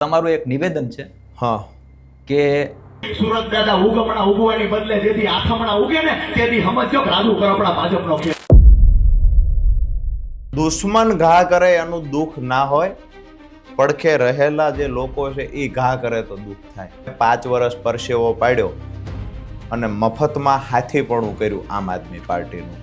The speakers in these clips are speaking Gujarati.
તમારું એક નિવેદન છે હા કે સુરત દાદા ઉગમણા ઉગવાની બદલે જેથી આથમણા ઉગે ને તેથી સમજો કે રાજુ કરપડા ભાજપનો ખેલ. દુશ્મન ઘા કરે એનું દુઃખ ના હોય, પડખે રહેલા જે લોકો છે એ ઘા કરે તો દુઃખ થાય. 5 વર્ષ પરસેવો પાડ્યો અને મફતમાં હાથીપણું કર્યું આમ આદમી પાર્ટીનું.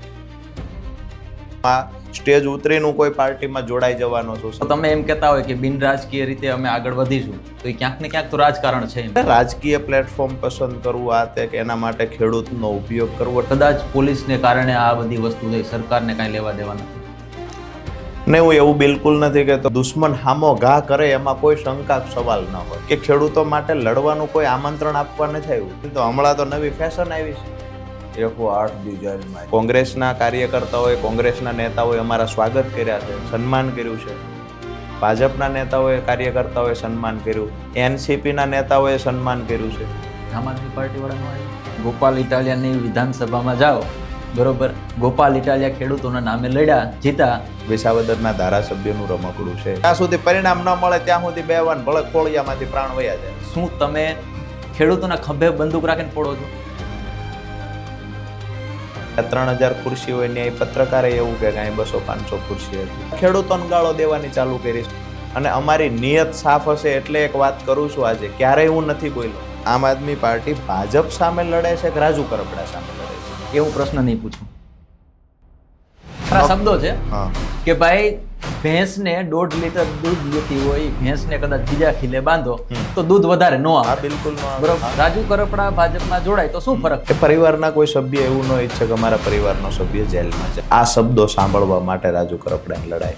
આ સ્ટેજ ઉતરીનું કોઈ પાર્ટીમાં જોડાઈ જવાનો છું. તો તમે એમ કહેતા હોય કે બિન રાજકીય રીતે અમે આગળ વધીશું, તો એ ક્યાંક ને ક્યાંક તો રાજકારણ છે. રાજકીય પ્લેટફોર્મ પસંદ કરવું આ તે કે એના માટે ખેડૂતનો ઉપયોગ કરવો. કદાચ પોલીસને કારણે આ બધી વસ્તુ થઈ, સરકારને કાંઈ લેવા દેવા નથી. ને હું એવું બિલકુલ નથી કહેતો દુશ્મન હામો ઘા કરે એમાં કોઈ શંકા સવાલ ન હોય કે ખેડૂતો માટે લડવાનું કોઈ આમંત્રણ આપવા નથી આવ્યું. તો હમણાં તો નવી ફેશન આવી છે. 108 ડિઝાઇનમાં કોંગ્રેસના કાર્યકર્તાઓએ, કોંગ્રેસના નેતાઓએ અમારા સ્વાગત કર્યા છે, સન્માન કર્યું છે. ભાજપના નેતાઓએ, કાર્યકર્તાઓએ સન્માન કર્યું, એનસીપીના નેતાઓએ સન્માન કર્યું છે. આમ આદમી પાર્ટીવાળાનો આવ્યો. ગોપાલ ઇટાલિયાની વિધાનસભામાં જાઓ, બરોબર, ગોપાલ ઇટાલિયા ખેડૂતોના નામે લડ્યા, જીતા. વિસાવદરના ધારાસભ્યનું રમકડું છે. ત્યાં સુધી પરિણામ ન મળે ત્યાં સુધી બેવાન ભલે ખોળિયામાંથી પ્રાણ વયા જાય. શું તમે ખેડૂતોના ખભે બંદૂક રાખીને ફોડો છો? 3000 ખુરશી હોય ને પત્રકારે એવું કે કાંઈ 200-500 ખુરશી હતી. ખેડૂતોને ગાળો દેવાની ચાલુ કરી અને અમારી નિયત સાફ હશે એટલે એક વાત કરું છું આજે, ક્યારેય હું નથી બોલ્યો. આમ આદમી પાર્ટી ભાજપ સામે લડે છે કે રાજુ કરપડા સામે લડે છે એ હું પ્રશ્ન નહીં પૂછું. ખરા શબ્દો છે હા કે ભાઈ ભેંસને 1.5 લીટર દૂધ લેતી હોય, ભેંસને કદાચ બીજા ખીલે બાંધો તો દૂધ વધારે ન આવે. હા બિલકુલ ન આવે. બરોબર, રાજુ કરપડા ભાજપમાં જોડાય તો શું ફરક? એ પરિવારના કોઈ સભ્ય એવું ન ઈચ્છે કે અમારા પરિવારનો સભ્ય જેલમાં છે. આ શબ્દો સાંભળવા માટે રાજુ કરપડાની લડાઈ.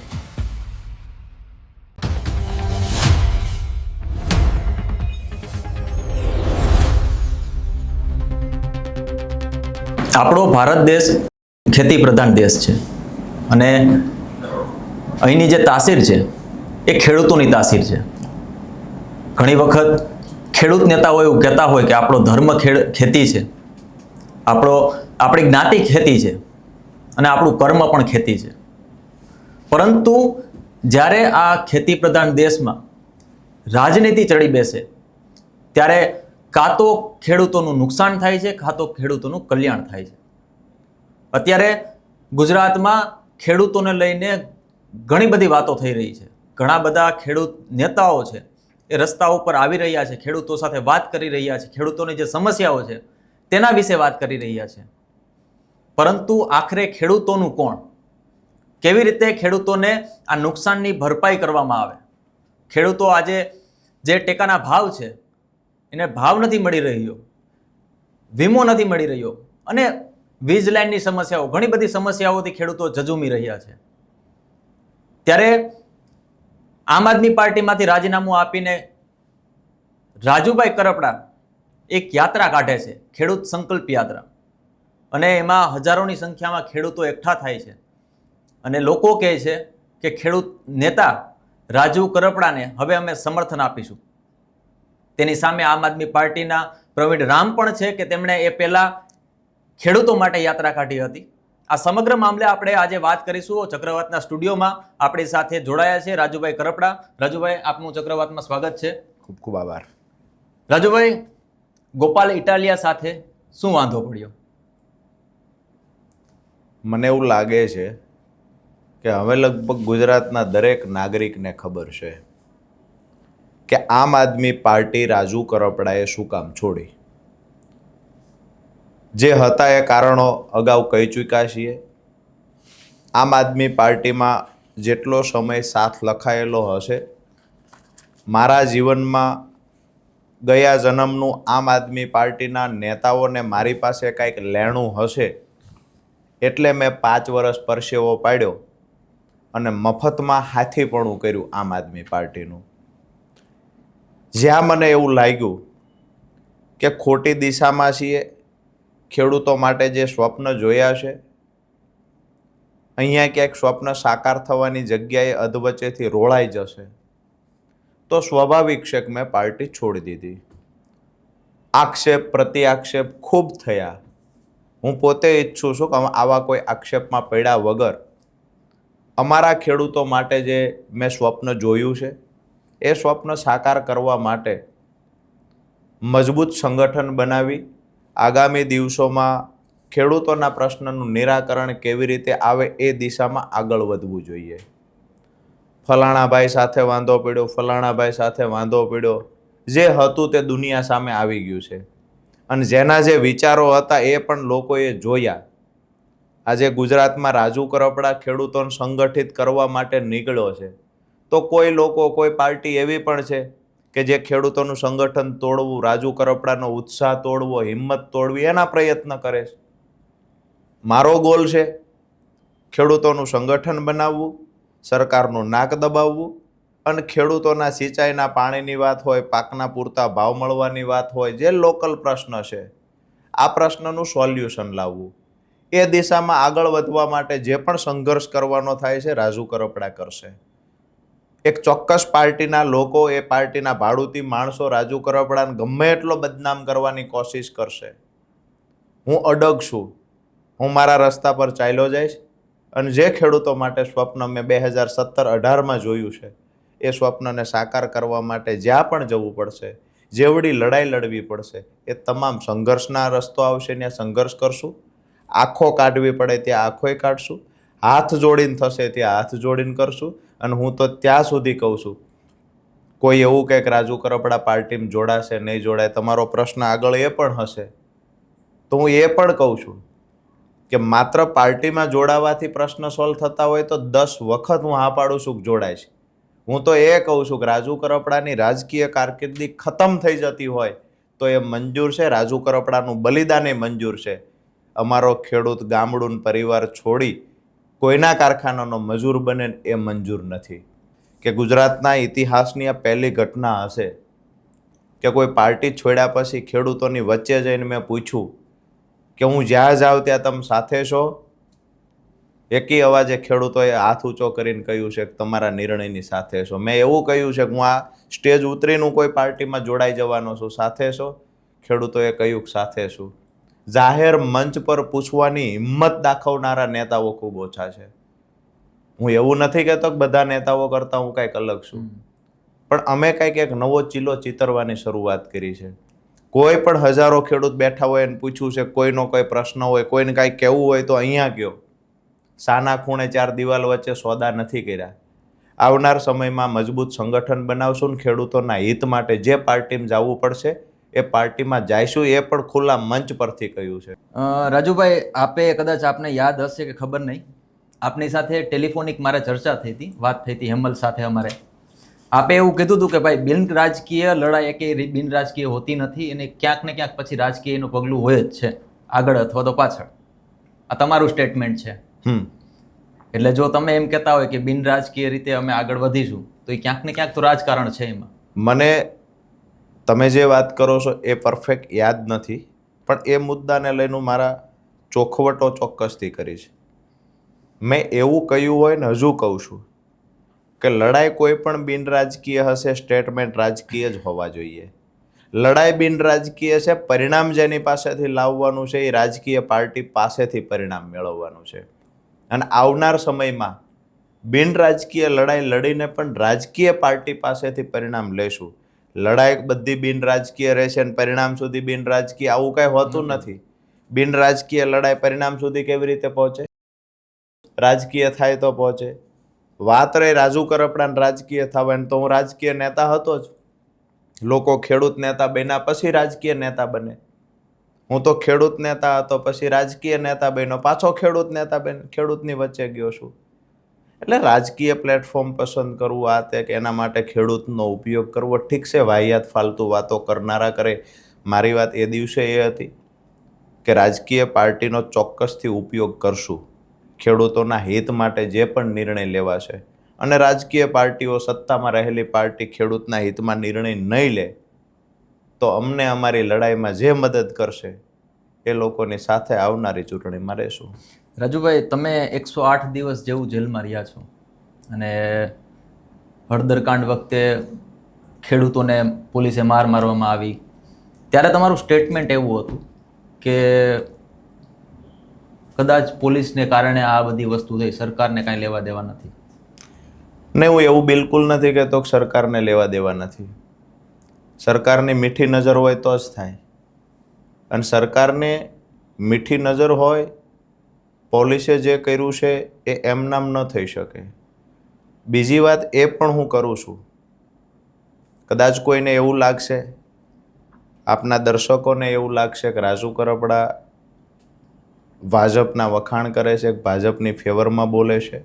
આપણો ભારત દેશ ખેતી પ્રધાન દેશ છે અને અહીંની જે તાસીર છે એ ખેડૂતોની તાસીર છે. ઘણી વખત ખેડૂત નેતાઓ એવું કહેતા હોય કે આપણો ધર્મ ખેતી છે, આપણી જ્ઞાતિ ખેતી છે અને આપણું કર્મ પણ ખેતી છે. પરંતુ જ્યારે આ ખેતી પ્રધાન દેશમાં રાજનીતિ ચડી બેસે ત્યારે કાં તો ખેડૂતોનું નુકસાન થાય છે, કાં તો ખેડૂતોનું કલ્યાણ થાય છે. અત્યારે ગુજરાતમાં ખેડૂતોને લઈને ઘણી બધી વાતો થઈ રહી છે. ઘણા બધા ખેડૂત નેતાઓ છે એ રસ્તા ઉપર આવી રહ્યા છે, ખેડૂતો સાથે વાત કરી રહ્યા છે, ખેડૂતોની જે સમસ્યાઓ છે તેના વિશે વાત કરી રહ્યા છે. પરંતુ આખરે ખેડૂતોનું કોણ? કેવી રીતે ખેડૂતોને આ નુકસાનની ભરપાઈ કરવામાં આવે? ખેડૂતો આજે જે ટેકાના ભાવ છે એને ભાવ નથી મળી રહ્યો, વીમો નથી મળી રહ્યો અને વીજ લાઇનની સમસ્યાઓ, ઘણી બધી સમસ્યાઓથી ખેડૂતો ઝઝૂમી રહ્યા છે. ત્યારે આમ આદમી પાર્ટીમાંથી રાજીનામું આપીને રાજુભાઈ કરપડા એક યાત્રા કાઢે છે, ખેડૂત સંકલ્પ યાત્રા, અને એમાં હજારોની સંખ્યામાં ખેડૂતો એકઠા થાય છે અને લોકો કહે છે કે ખેડૂત નેતા રાજુ કરપડાને હવે અમે સમર્થન આપીશું. તેની સામે આમ આદમી પાર્ટીના પ્રવીણ રામ પણ છે કે તેમણે એ પહેલા ખેડૂતો માટે યાત્રા કાઢી હતી. આ સમગ્ર મામલે આપણે આજે વાત કરીશું. ચક્રવાતના સ્ટુડિયોમાં આપણી સાથે જોડાયા છે રાજુભાઈ કરપડા. રાજુભાઈ, આપનું ચક્રવાતમાં સ્વાગત છે. ખૂબ ખૂબ આભાર. રાજુભાઈ, ગોપાલ ઇટાલિયા સાથે શું વાંધો પડ્યો? મને એવું લાગે છે કે હવે લગભગ ગુજરાતના દરેક નાગરિકને ખબર છે કે આમ આદમી પાર્ટી રાજુ કરપડાએ શું કામ છોડી. જે હતા એ કારણો અગાઉ કહી ચૂક્યા છીએ. આમ આદમી પાર્ટીમાં જેટલો સમય સાથ લખાયેલો હશે, મારા જીવનમાં ગયા જન્મનું આમ આદમી પાર્ટીના નેતાઓને મારી પાસે કાંઈક લેણું હશે એટલે મેં 5 વર્ષ પરસેવો પાડ્યો અને મફતમાં હાથીપણું કર્યું આમ આદમી પાર્ટીનું. જ્યાં મને એવું લાગ્યું કે ખોટી દિશામાં છીએ, ખેડૂતો માટે જે સ્વપ્ન જોયા છે અહીંયા ક્યાંક સ્વપ્ન સાકાર થવાની જગ્યાએ અધવચ્ચેથી રોળાઈ જશે, તો સ્વાભાવિક છે કે મેં પાર્ટી છોડી દીધી. આક્ષેપ પ્રતિ આક્ષેપ ખૂબ થયા. હું પોતે ઈચ્છું છું કે આવા કોઈ આક્ષેપમાં પડ્યા વગર અમારા ખેડૂતો માટે જે મેં સ્વપ્ન જોયું છે એ સ્વપ્ન સાકાર કરવા માટે મજબૂત સંગઠન બનાવી આગામી દિવસોમાં ખેડૂતોના પ્રશ્નનું નિરાકરણ કેવી રીતે આવે એ દિશામાં આગળ વધવું જોઈએ. ફલાણાભાઈ સાથે વાંધો પડ્યો, ફલાણાભાઈ સાથે વાંધો પડ્યો, જે હતું તે દુનિયા સામે આવી ગયું છે અને જેના જે વિચારો હતા એ પણ લોકોએ જોયા. આજે ગુજરાતમાં રાજુ કરપડા ખેડૂતોને સંગઠિત કરવા માટે નીકળ્યો છે, તો કોઈ લોકો, કોઈ પાર્ટી એવી પણ છે કે જે ખેડૂતોનું સંગઠન તોડવું, રાજુ કરપડાનો ઉત્સાહ તોડવો, હિંમત તોડવી એના પ્રયત્ન કરે છે. મારો ગોલ છે ખેડૂતોનું સંગઠન બનાવવું, સરકારનું નાક દબાવવું અને ખેડૂતોના સિંચાઈના પાણીની વાત હોય, પાકના પૂરતા ભાવ મળવાની વાત હોય, જે લોકલ પ્રશ્ન છે આ પ્રશ્નનું સોલ્યુશન લાવવું. એ દિશામાં આગળ વધવા માટે જે પણ સંઘર્ષ કરવાનો થાય છે રાજુ કરપડા કરશે. એક ચોક્કસ પાર્ટીના લોકો, એ પાર્ટીના ભાડુતી માણસો રાજુ કરપડાને ગમે એટલો બદનામ કરવાની કોશિશ કરશે. હું અડગ છું, હું મારા રસ્તા પર ચાલ્યો જઈશ અને જે ખેડૂતો માટે સ્વપ્ન મેં 2017-18માં જોયું છે એ સ્વપ્નને સાકાર કરવા માટે જ્યાં પણ જવું પડશે, જેવડી લડાઈ લડવી પડશે, એ તમામ સંઘર્ષના રસ્તો આવશે ત્યાં સંઘર્ષ કરશું. આંખો કાઢવી પડે ત્યાં આંખોય કાઢશું, હાથ જોડીને થશે ત્યાં હાથ જોડીને કરશું. અને હું તો ત્યાં સુધી કહું છું, કોઈ એવું કંઈક રાજુ કરપડા પાર્ટીમાં જોડાશે નહીં જોડાય, તમારો પ્રશ્ન આગળ એ પણ હશે, તો હું એ પણ કહું છું કે માત્ર પાર્ટીમાં જોડાવાથી પ્રશ્ન સોલ્વ થતા હોય તો 10 વખત હું હા પાડું છું કે જોડાઈશ. હું તો એ કહું છું કે રાજુ કરપડાની રાજકીય કારકિર્દી ખતમ થઈ જતી હોય તો એ મંજૂર છે, રાજુ કરપડાનું બલિદાન એ મંજૂર છે. અમારો ખેડૂત ગામડું પરિવાર છોડી કોઈના કારખાનાનો મજૂર બને એ મંજૂર નથી. કે ગુજરાતના ઇતિહાસની આ પહેલી ઘટના હશે કે કોઈ પાર્ટી છોડ્યા પછી ખેડૂતોની વચ્ચે જઈને મેં પૂછ્યું કે હું જ્યાં જાઉં ત્યાં તમે સાથે છો? એકી અવાજે ખેડૂતોએ હાથ ઊંચો કરીને કહ્યું છે કે તમારા નિર્ણયની સાથે છો. મેં એવું કહ્યું છે કે હું આ સ્ટેજ ઉતરીને કોઈ પાર્ટીમાં જોડાઈ જવાનો છું, સાથે છો? ખેડૂતોએ કહ્યું કે સાથે છું. જાહેર મંચ પર પૂછવાની હિંમત દાખવનારા નેતાઓ ખૂબ ઓછા છે. હું એવું નથી કહેતો કે બધા નેતાઓ કરતાં હું કંઈક અલગ છું, પણ અમે કંઈક એક નવો ચીલો ચિતરવાની શરૂઆત કરી છે. કોઈ પણ હજારો ખેડૂત બેઠા હોય અને પૂછ્યું છે, કોઈનો કોઈ પ્રશ્ન હોય, કોઈને કાંઈ કહેવું હોય તો અહીંયા કહો. સાના ખૂણે 4 દિવાલ વચ્ચે સોદા નથી કર્યા. આવનાર સમયમાં મજબૂત સંગઠન બનાવશું ને ખેડૂતોના હિત માટે જે પાર્ટીમાં જવું પડશે એ પાર્ટીમાં જઈશું. એ પણ ખુલ્લા મંચ પરથી કહ્યું છે. રાજુભાઈ, આપે કદાચ આપને યાદ હશે કે ખબર નહીં, આપની સાથે ટેલિફોનિક મારે ચર્ચા થઈ હતી, વાત થઈ હતી હેમલ સાથે અમારે. આપે એવું કીધું હતું કે ભાઈ બિન રાજકીય લડાઈ કે બિન રાજકીય હોતી નથી અને ક્યાંક ને ક્યાંક પછી રાજકીયનું પગલું હોય જ છે, આગળ અથવા તો પાછળ. આ તમારું સ્ટેટમેન્ટ છે. એટલે જો તમે એમ કહેતા હોય કે બિન રાજકીય રીતે અમે આગળ વધીશું તો એ ક્યાંક ને ક્યાંક તો રાજકારણ છે એમાં. મને તમે જે વાત કરો છો એ પરફેક્ટ યાદ નથી, પણ એ મુદ્દાને લઈને મારા ચોખવટો ચોક્કસથી કરી છે. મેં એવું કહ્યું હોય ને હજુ કહું છું કે લડાઈ કોઈ પણ બિન રાજકીય હશે, સ્ટેટમેન્ટ રાજકીય જ હોવા જોઈએ. લડાઈ બિન રાજકીય છે, પરિણામ જેની પાસેથી લાવવાનું છે એ રાજકીય પાર્ટી પાસેથી પરિણામ મેળવવાનું છે. અને આવનાર સમયમાં બિન રાજકીય લડાઈ લડીને પણ રાજકીય પાર્ટી પાસેથી પરિણામ લેશું. લડાઈ બધી બિન રાજકીય રહેશે અને પરિણામ સુધી બિન રાજકીય, આવું કાંઈ હોતું નથી. બિન રાજકીય લડાઈ પરિણામ સુધી કેવી રીતે પહોંચે? રાજકીય થાય તો પહોંચે. વાત રહી રાજુ કરપડાને રાજકીય થવાની, તો હું રાજકીય નેતા હતો જ. લોકો ખેડૂત નેતા બન્યા પછી રાજકીય નેતા બને. હું તો ખેડૂત નેતા હતો, પછી રાજકીય નેતા બન્યો, પાછો ખેડૂત નેતા બન્યો, ખેડૂતની વચ્ચે ગયો છું. એટલે રાજકીય પ્લેટફોર્મ પસંદ કરવું આ તે કે એના માટે ખેડૂતનો ઉપયોગ કરવો ઠીક છે, વાહિયાત ફાલતુ વાતો કરનારા કરે. મારી વાત એ દિવસે એ હતી કે રાજકીય પાર્ટીનો ચોક્કસથી ઉપયોગ કરશું ખેડૂતોના હિત માટે જે પણ નિર્ણય લેવાશે. અને રાજકીય પાર્ટીઓ, સત્તામાં રહેલી પાર્ટી ખેડૂતના હિતમાં નિર્ણય નહીં લે તો અમને અમારી લડાઈમાં જે મદદ કરશે એ લોકોની સાથે આવનારી ચૂંટણીમાં રહેશું. રાજુભાઈ, તમે 108 દિવસ જેવું જેલમાં રહ્યા છો અને હળદરકાંડ વખતે ખેડૂતોને પોલીસે માર મારવામાં આવી, ત્યારે તમારું સ્ટેટમેન્ટ એવું હતું કે કદાચ પોલીસને કારણે આ બધી વસ્તુ થઈ, સરકારને કાંઈ લેવા દેવા નથી. અને હું એવું બિલકુલ નથી કહેતો કે સરકારને લેવા દેવા નથી. સરકારની મીઠી નજર હોય તો જ થાય. અને સરકારને મીઠી નજર હોય, પોલીસે જે કર્યું છે એ એમનામ ન થઈ શકે. બીજી વાત એ પણ હું કરું છું, કદાચ કોઈને એવું લાગશે, આપના દર્શકોને એવું લાગશે કે રાજુ કરપડા ભાજપના વખાણ કરે છે, ભાજપની ફેવરમાં બોલે છે,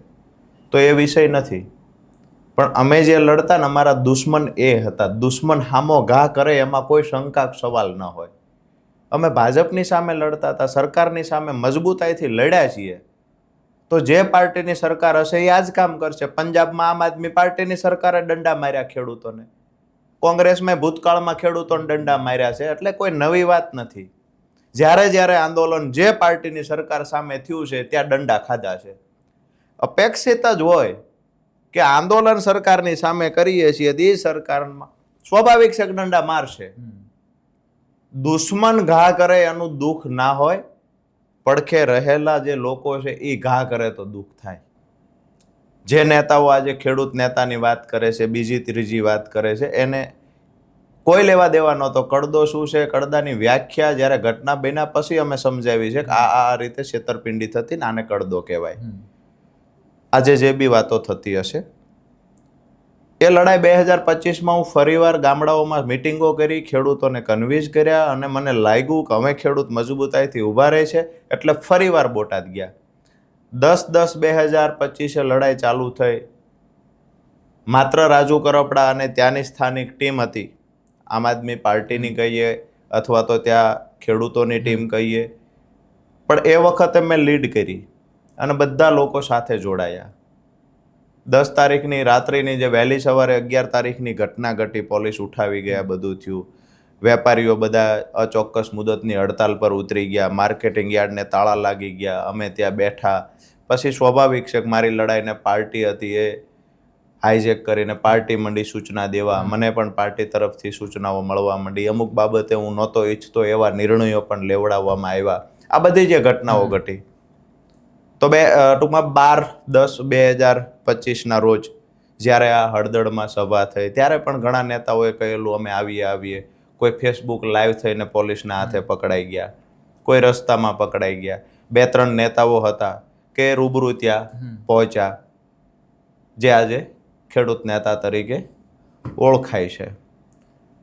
તો એ વિષય નથી. પણ અમે જે લડતા ને અમારા દુશ્મન એ હતા. દુશ્મન હામો ઘા કરે એમાં કોઈ શંકા સવાલ ન હોય. અમે ભાજપની સામે લડતા હતા, સરકારની સામે મજબૂતાઈથી લડ્યા છીએ. તો જે પાર્ટીની સરકાર હશે એ આ જ કામ કરશે. પંજાબમાં આમ આદમી પાર્ટીની સરકારે દંડા માર્યા ખેડૂતોને, કોંગ્રેસમાં ભૂતકાળમાં ખેડૂતોને દંડા માર્યા છે. એટલે કોઈ નવી વાત નથી. જ્યારે જ્યારે આંદોલન જે પાર્ટીની સરકાર સામે થયું છે ત્યાં દંડા ખાધા છે. અપેક્ષિત જ હોય કે આંદોલન સરકારની સામે કરીએ છીએ તો એ સરકારમાં સ્વાભાવિક છે કે દંડા મારશે. દુશ્મન ઘા કરે એનું દુઃખ ના હોય, પડખે રહેલા જે લોકો છે એ ઘા કરે તો દુઃખ થાય. જે નેતાઓ આજે ખેડૂત નેતાની વાત કરે છે, બીજી ત્રીજી વાત કરે છે, એને કોઈ લેવા દેવા નહોતો. કડદો શું છે, કડદાની વ્યાખ્યા જ્યારે ઘટના બન્યા પછી અમે સમજાવી છે કે આ રીતે છેતરપિંડી થતી ને આને કડદો કહેવાય. આજે જે બી વાતો થતી હશે એ લડાઈ 2025માં હું ફરીવાર ગામડાઓમાં મિટિંગો કરી, ખેડૂતોને કન્વિન્સ કર્યા અને મને લાગ્યું કે હવે ખેડૂત મજબૂતાઈથી ઊભા રહે છે એટલે ફરીવાર બોટાદ ગયા. 10/10/2025 લડાઈ ચાલુ થઈ. માત્ર રાજુ કરપડા અને ત્યાંની સ્થાનિક ટીમ હતી, આમ આદમી પાર્ટીની કહીએ અથવા તો ત્યાં ખેડૂતોની ટીમ કહીએ, પણ એ વખતે મેં લીડ કરી અને બધા લોકો સાથે જોડાયા. 10 તારીખની રાત્રિની જે વહેલી સવારે 11 તારીખની ઘટના ઘટી, પોલીસ ઉઠાવી ગયા, બધું થયું. વેપારીઓ બધા અચોક્કસ મુદતની હડતાલ પર ઉતરી ગયા, માર્કેટિંગ યાર્ડને તાળા લાગી ગયા, અમે ત્યાં બેઠા. પછી સ્વાભાવિક છે કે મારી લડાઈને પાર્ટી હતી એ હાઈજેક કરીને પાર્ટી મંડી સૂચના દેવા. મને પણ પાર્ટી તરફથી સૂચનાઓ મળવા માંડી. અમુક બાબતે હું નહોતો ઈચ્છતો એવા નિર્ણયો પણ લેવડાવવામાં આવ્યા. આ બધી જે ઘટનાઓ ઘટી. તો ટૂંકમાં 12/10/2025ના રોજ જ્યારે આ હળદળમાં સભા થઈ ત્યારે પણ ઘણા નેતાઓએ કહેલું અમે આવીએ. કોઈ ફેસબુક લાઈવ થઈને પોલીસના હાથે પકડાઈ ગયા, કોઈ રસ્તામાં પકડાઈ ગયા. 2-3 નેતાઓ હતા કે રૂબરૂ ત્યાં પહોંચ્યા, જે આજે ખેડૂત નેતા તરીકે ઓળખાય છે,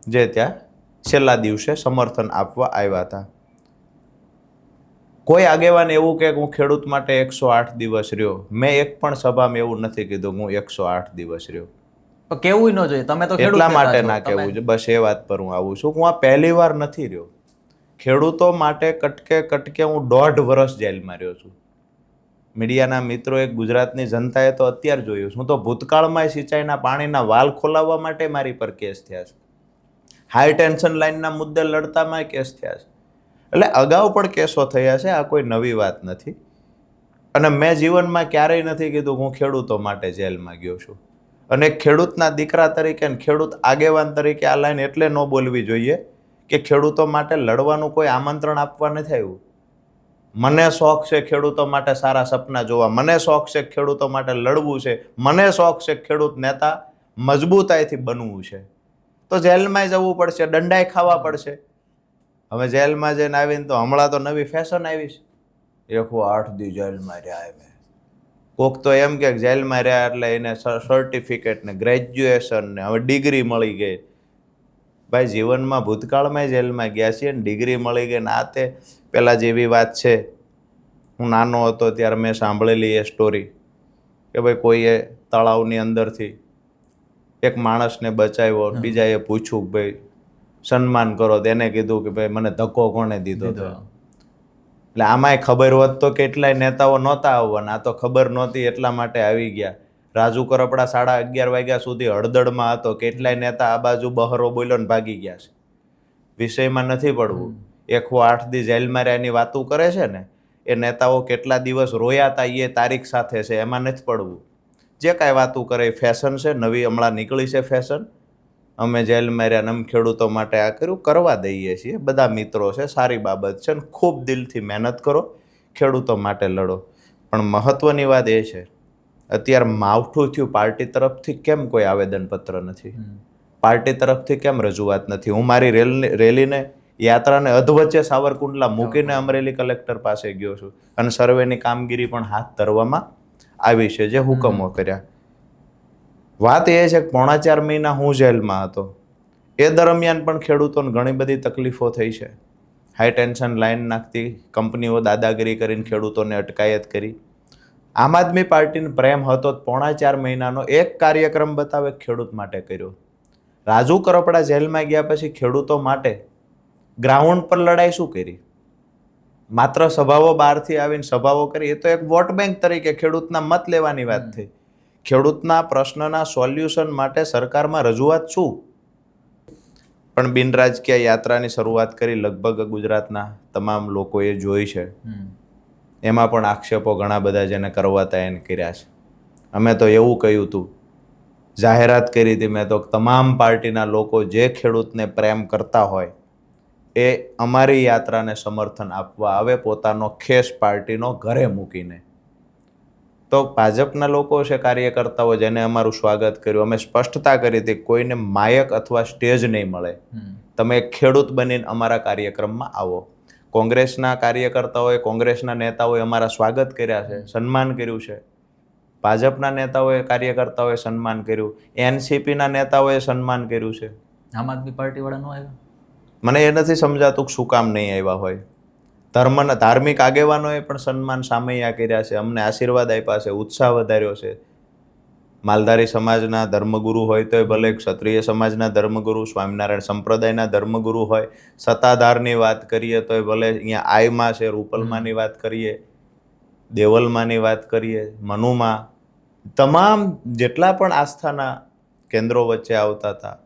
જે ત્યાં છેલ્લા દિવસે સમર્થન આપવા આવ્યા હતા. કોઈ આગેવાન એવું કે હું ખેડૂત માટે 108 દિવસ રહ્યો. મેં એક પણ સભામાં એવું નથી કીધું હું 108 દિવસ રહ્યો. કેવું ન જોઈએ, તમે તો એટલા માટે ના કહેવું છે. બસ એ વાત પર હું આવું છું. હું આ પહેલી વાર નથી રહ્યો. ખેડૂતો માટે કટકે હું 1.5 વર્ષ જેલમાં રહ્યો છું. મીડિયાના મિત્રો, એક ગુજરાતની જનતાએ તો અત્યારે જોયું. હું તો ભૂતકાળમાં સિંચાઈના પાણીના વાલ ખોલાવવા માટે મારી પર કેસ થયા છે. હાઈ ટેન્શન લાઇનના મુદ્દે લડતામાં કેસ થયા છે. એટલે અગાઉ પણ કેસો થયા છે. આ કોઈ નવી વાત નથી. અને મેં જીવનમાં ક્યારેય નથી કીધું હું ખેડૂતો માટે જેલમાં ગયો છું. અને ખેડૂતના દીકરા તરીકે અને ખેડૂત આગેવાન તરીકે આ લાઈન એટલે ન બોલવી જોઈએ કે ખેડૂતો માટે લડવાનું કોઈ આમંત્રણ આપવા નથી આવ્યું. મને શોખ છે ખેડૂતો માટે સારા સપના જોવા, મને શોખ છે ખેડૂતો માટે લડવું છે, મને શોખ છે ખેડૂત નેતા મજબૂતાઈથી બનવું છે. તો જેલમાં જવું પડશે, દંડાઈ ખાવા પડશે. હવે જેલમાં જઈને આવીને તો હમણાં તો નવી ફેશન આવી છે, 108 દી જેલમાં રહ્યા. મેં કોક તો એમ કે જેલમાં રહ્યા એટલે એને સર્ટિફિકેટ ને ગ્રેજ્યુએશન ને હવે ડિગ્રી મળી ગઈ. ભાઈ જીવનમાં ભૂતકાળમાં જેલમાં ગયા છીએ ને ડિગ્રી મળી ગઈ ને આ તે. પહેલાં જેવી વાત છે, હું નાનો હતો ત્યારે મેં સાંભળેલી એ સ્ટોરી કે ભાઈ કોઈએ તળાવની અંદરથી એક માણસને બચાવ્યો, બીજાએ પૂછ્યું કે ભાઈ સન્માન કરો, તેને કીધું કે ભાઈ મને ધક્કો કોણે દીધો હતો. એટલે આમાંય ખબર હોત તો કેટલાય નેતાઓ નહોતા આવવાના. આ તો ખબર નહોતી એટલા માટે આવી ગયા. રાજુ કરપડા 11:30 વાગ્યા સુધી હળદળમાં હતો. કેટલાય નેતા આ બાજુ બહરો બોલ્યો ને ભાગી ગયા છે. વિષયમાં નથી પડવું. 108 દી જેલમાં રહ્યાની વાતો કરે છે ને એ નેતાઓ કેટલા દિવસ રોયા હતા એ તારીખ સાથે છે, એમાં નથી પડવું. જે કાંઈ વાતો કરે એ ફેશન છે, નવી હમણાં નીકળી છે ફેશન. અમે જેલમાં રહ્યા ને અમે ખેડૂતો માટે આ કર્યું, કરવા દઈએ છીએ. બધા મિત્રો છે, સારી બાબત છે ને ખૂબ દિલથી મહેનત કરો, ખેડૂતો માટે લડો. પણ મહત્વની વાત એ છે અત્યારે માવઠું થયું, પાર્ટી તરફથી કેમ કોઈ આવેદનપત્ર નથી? પાર્ટી તરફથી કેમ રજૂઆત નથી? હું મારી રેલીને યાત્રાને અધવચ્ચે સાવરકુંડલા મૂકીને અમરેલી કલેક્ટર પાસે ગયો છું અને સર્વેની કામગીરી પણ હાથ ધરવામાં આવી છે, જે હુકમો કર્યા. વાત એ છે કે 4.5 મહિના હું જેલમાં હતો. એ દરમિયાન પણ ખેડૂતોને ઘણી બધી તકલીફો થઈ છે. હાઈ ટેન્શન લાઈન નાખતી કંપનીઓ દાદાગીરી કરીને ખેડૂતોને અટકાયત કરી. આમ આદમી પાર્ટીને પ્રેમ હતો, 4.5 મહિનાનો એક કાર્યક્રમ બતાવે ખેડૂત માટે કર્યો. રાજુ કરપડા જેલમાં ગયા પછી ખેડૂતો માટે ગ્રાઉન્ડ પર લડાઈ શું કરી? માત્ર સભાઓ બહારથી આવીને સભાઓ કરી, એ તો એક વોટ બેંક તરીકે ખેડૂતના મત લેવાની વાત થઈ. ખેડૂતના પ્રશ્નના સોલ્યુશન માટે સરકારમાં રજૂઆત શું? પણ બિનરાજકીય યાત્રાની શરૂઆત કરી, લગભગ ગુજરાતના તમામ લોકોએ જોઈ છે. એમાં પણ આક્ષેપો ઘણા બધા જેને કરવા હતા એને કર્યા છે. અમે તો એવું કહ્યું હતું, જાહેરાત કરી હતી મેં તો, તમામ પાર્ટીના લોકો જે ખેડૂતને પ્રેમ કરતા હોય એ અમારી યાત્રાને સમર્થન આપવા આવે, પોતાનો ખેસ પાર્ટીનો ઘરે મૂકીને. તો ભાજપના લોકો છે, કાર્યકર્તાઓ, જેને અમારું સ્વાગત કર્યું, અમે સ્પષ્ટતા કરી હતી કોઈને માયક અથવા સ્ટેજ નહીં મળે. તમે એક ખેડૂત બનીને અમારા કાર્યક્રમમાં આવો. કોંગ્રેસના કાર્યકર્તાઓએ, કોંગ્રેસના નેતાઓએ અમારા સ્વાગત કર્યા છે, સન્માન કર્યું છે. ભાજપના નેતાઓએ, કાર્યકર્તાઓએ સન્માન કર્યું. એનસીપીના નેતાઓએ સન્માન કર્યું છે. આમ આદમી પાર્ટી વાળા નો આવ્યા? મને એ નથી સમજાતું કે શું કામ નહીં આવ્યા હોય. ધાર્મિક આગેવાનોએ પણ સન્માન સામૈયા કર્યા છે, અમને આશીર્વાદ આપ્યા છે, ઉત્સાહ વધાર્યો છે. માલધારી સમાજના ધર્મગુરુ હોય તોય ભલે, ક્ષત્રિય સમાજના ધર્મગુરુ, સ્વામિનારાયણ સંપ્રદાયના ધર્મગુરુ હોય, સત્તાધારની વાત કરીએ તોય ભલે, અહીંયા આયમાં છે, રૂપલમાની વાત કરીએ, દેવલમાની વાત કરીએ, મનુમાં, તમામ જેટલા પણ આસ્થાના કેન્દ્રો વચ્ચે આવતા હતા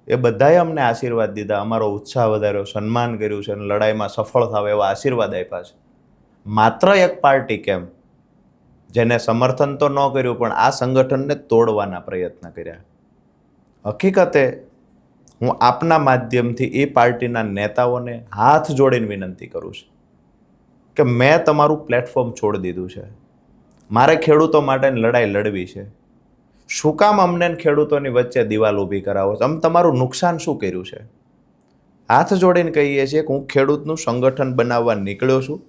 એ બધાએ અમને આશીર્વાદ દીધા, અમારો ઉત્સાહ વધાર્યો, સન્માન કર્યું છે અને લડાઈમાં સફળ થાવ એવા આશીર્વાદ આપ્યા છે. માત્ર એક પાર્ટી કેમ, જેને સમર્થન તો ન કર્યું પણ આ સંગઠનને તોડવાના પ્રયત્ન કર્યા. હકીકતે હું આપના માધ્યમથી એ પાર્ટીના નેતાઓને હાથ જોડીને વિનંતી કરું છું કે મેં તમારું પ્લેટફોર્મ છોડી દીધું છે, મારે ખેડૂતો માટે લડાઈ લડવી છે. શું કામ અમને ખેડૂતોની વચ્ચે દિવાલ ઊભી કરાવો છો? તમારું નુકસાન શું કર્યું છે? હાથ જોડીને કહીએ છીએ કે હું ખેડૂતનું સંગઠન બનાવવા નીકળ્યો છું.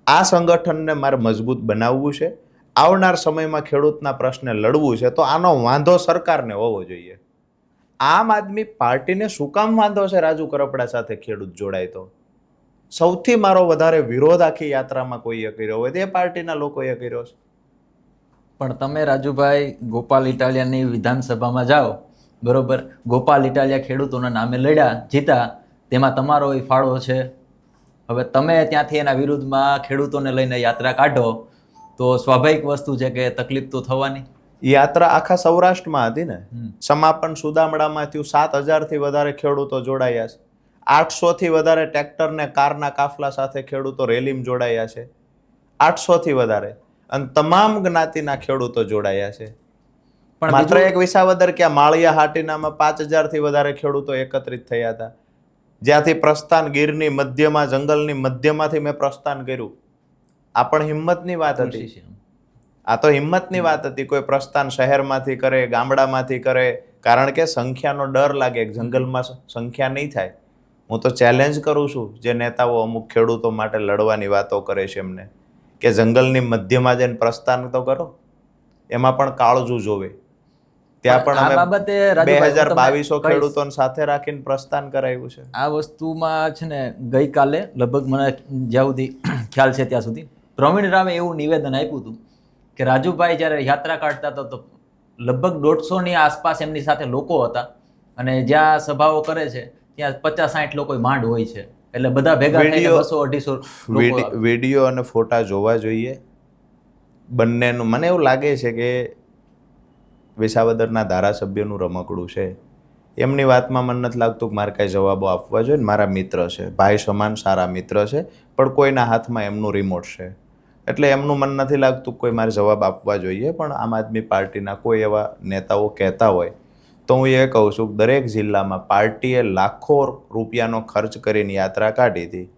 આ સંગઠનને મારે મજબૂત બનાવવું છે. આવનાર સમયમાં ખેડૂતના પ્રશ્ને લડવું છે. તો આનો વાંધો સરકારને હોવો જોઈએ. આમ આદમી પાર્ટીને શું કામ વાંધો છે રાજુ કરપડા સાથે ખેડૂત જોડાય? તો સૌથી મારો વધારે વિરોધ આખી યાત્રામાં કોઈએ કર્યો હોય તે પાર્ટીના લોકોએ કર્યો છે. પણ તમે રાજુભાઈ ગોપાલ ઇટાલિયાની વિધાનસભામાં જાઓ, બરોબર, ગોપાલ ઇટાલિયા ખેડૂતોના નામે લડ્યા, જીતા, તેમાં તમારો એ ફાળો છે. હવે તમે ત્યાંથી એના વિરુદ્ધમાં ખેડૂતોને લઈને યાત્રા કાઢો તો સ્વાભાવિક વસ્તુ છે કે તકલીફ તો થવાની. યાત્રા આખા સૌરાષ્ટ્રમાં હતી ને. સમાપન સુદામડામાં થયું, 7,000થી વધારે ખેડૂતો જોડાયા છે. 800થી વધારે ટ્રેક્ટર ને કારના કાફલા સાથે ખેડૂતો રેલીમાં જોડાયા છે. 800થી વધારે, અને તમામ જ્ઞાતિના ખેડૂતો જોડાયા છે. પણ માત્ર એક વિસાવદર કે માળિયા હાટીનામાં 5,000થી વધારે ખેડૂતો એકત્રિત થયા હતા. જ્યાંથી પ્રસ્થાન ગીરની મધ્યમાં, જંગલની મધ્યમાંથી મેં પ્રસ્થાન કર્યું. આ પણ હિંમતની વાત હતી. આ તો હિંમતની વાત હતી. કોઈ પ્રસ્થાન શહેરમાંથી કરે, ગામડામાંથી કરે, કારણ કે સંખ્યાનો ડર લાગે, જંગલમાં સંખ્યા નહીં થાય. હું તો ચેલેન્જ કરું છું જે નેતાઓ અમુક ખેડૂતો માટે લડવાની વાતો કરે છે એમને, કે જંગલની મધ્યમાં જઈને પ્રસ્થાન તો કરો. એમાં પણ કાળજું જોવે. ત્યાં પણ અમે 2,200 ખેડૂતોને સાથે રાખીને પ્રસ્થાન કરાવ્યું છે. આ વસ્તુમાં છે ને, ગઈકાલે લગભગ મને જ્યાં સુધી ખ્યાલ છે ત્યાં સુધી પ્રવીણ રાવે એવું નિવેદન આપ્યું હતું કે રાજુભાઈ જ્યારે યાત્રા કાઢતા હતા તો લગભગ 150ની આસપાસ એમની સાથે લોકો હતા, અને જ્યાં સભાઓ કરે છે ત્યાં 50-60 લોકો માંડ હોય છે, એટલે બધા ભેગા થઈને 200-250 વિડીયો અને ફોટા જોવા જોઈએ બંનેનું. મને એવું લાગે છે કે વિસાવદરના ધારાસભ્યનું રમકડું છે. એમની વાતમાં મને નથી લાગતું કે મારે કાંઈ જવાબો આપવા જોઈએ. મારા મિત્ર છે, ભાઈ સમાન સારા મિત્ર છે, પણ કોઈના હાથમાં એમનું રિમોટ છે, એટલે એમનું મન નથી લાગતું કોઈ મારે જવાબ આપવા જોઈએ. પણ આમ આદમી પાર્ટીના કોઈ એવા નેતાઓ કહેતા હોય તો હું એ કહું છું, દરેક જિલ્લામાં પાર્ટીએ લાખો રૂપિયાનો ખર્ચ કરીને યાત્રા કાઢી હતી,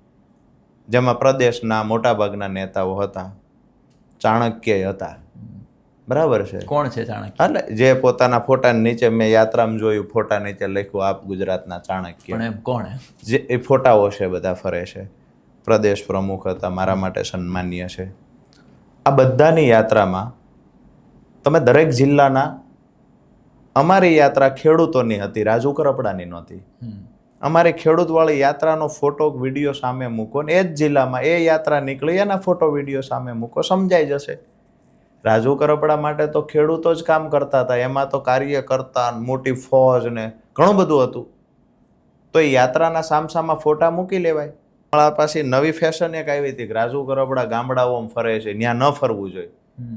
જેમાં પ્રદેશના મોટાભાગના નેતાઓ હતા, ચાણક્ય હતા, બરાબર છે. કોણ છે ચાણક્ય? એટલે જે પોતાના ફોટા નીચે મેં યાત્રામાં જોયું, ફોટા નીચે લખ્યું આપ ગુજરાતના ચાણક્ય. પણ એમ કોણ એમ? જે એ ફોટાઓ છે બધા ફરે છે. પ્રદેશ પ્રમુખ હતા, મારા માટે સન્માનીય છે. આ બધાની યાત્રામાં તમે દરેક જિલ્લાના, અમારી યાત્રા ખેડૂતોની હતી, રાજુ કરપડાની નહોતી. અમારી ખેડૂતવાળી યાત્રાનો ફોટો વિડીયો સામે મૂકો ને એ જ જિલ્લામાં એ યાત્રા નીકળી એના ફોટો વિડીયો સામે મૂકો, સમજાઈ જશે. રાજુ કરપડા માટે તો ખેડૂતો જ કામ કરતા હતા, એમાં તો કાર્યકર્તા, મોટી ફોજ ને ઘણું બધું હતું. તો એ યાત્રાના સામસામા ફોટા મૂકી લેવાય. પાછી નવી ફેશન એક આવી હતી કે રાજુ કરપડા ગામડાઓમાં ફરે છે, ત્યાં ન ફરવું જોઈએ.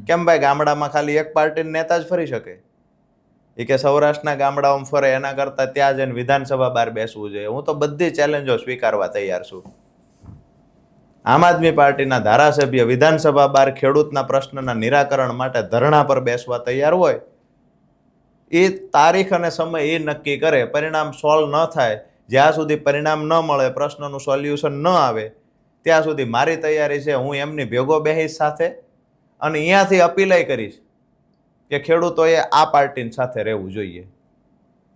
કેમ ભાઈ, ગામડામાં ખાલી એક પાર્ટીના નેતા જ ફરી શકે? એ કે સૌરાષ્ટ્રના ગામડાઓમાં ફરે એના કરતાં ત્યાં જઈને વિધાનસભા બહાર બેસવું જોઈએ. હું તો બધી ચેલેન્જો સ્વીકારવા તૈયાર છું. આમ આદમી પાર્ટીના ધારાસભ્ય વિધાનસભા બહાર ખેડૂતના પ્રશ્નના નિરાકરણ માટે ધરણા પર બેસવા તૈયાર હોય, એ તારીખ અને સમય એ નક્કી કરે. પરિણામ સોલ્વ ન થાય, જ્યાં સુધી પરિણામ ન મળે, પ્રશ્નનું સોલ્યુશન ન આવે, ત્યાં સુધી મારી તૈયારી છે હું એમની ભેગો બેહીશ સાથે અને અહીંયાથી અપીલાય કરીશ કે ખેડૂતોએ આ પાર્ટીની સાથે રહેવું જોઈએ.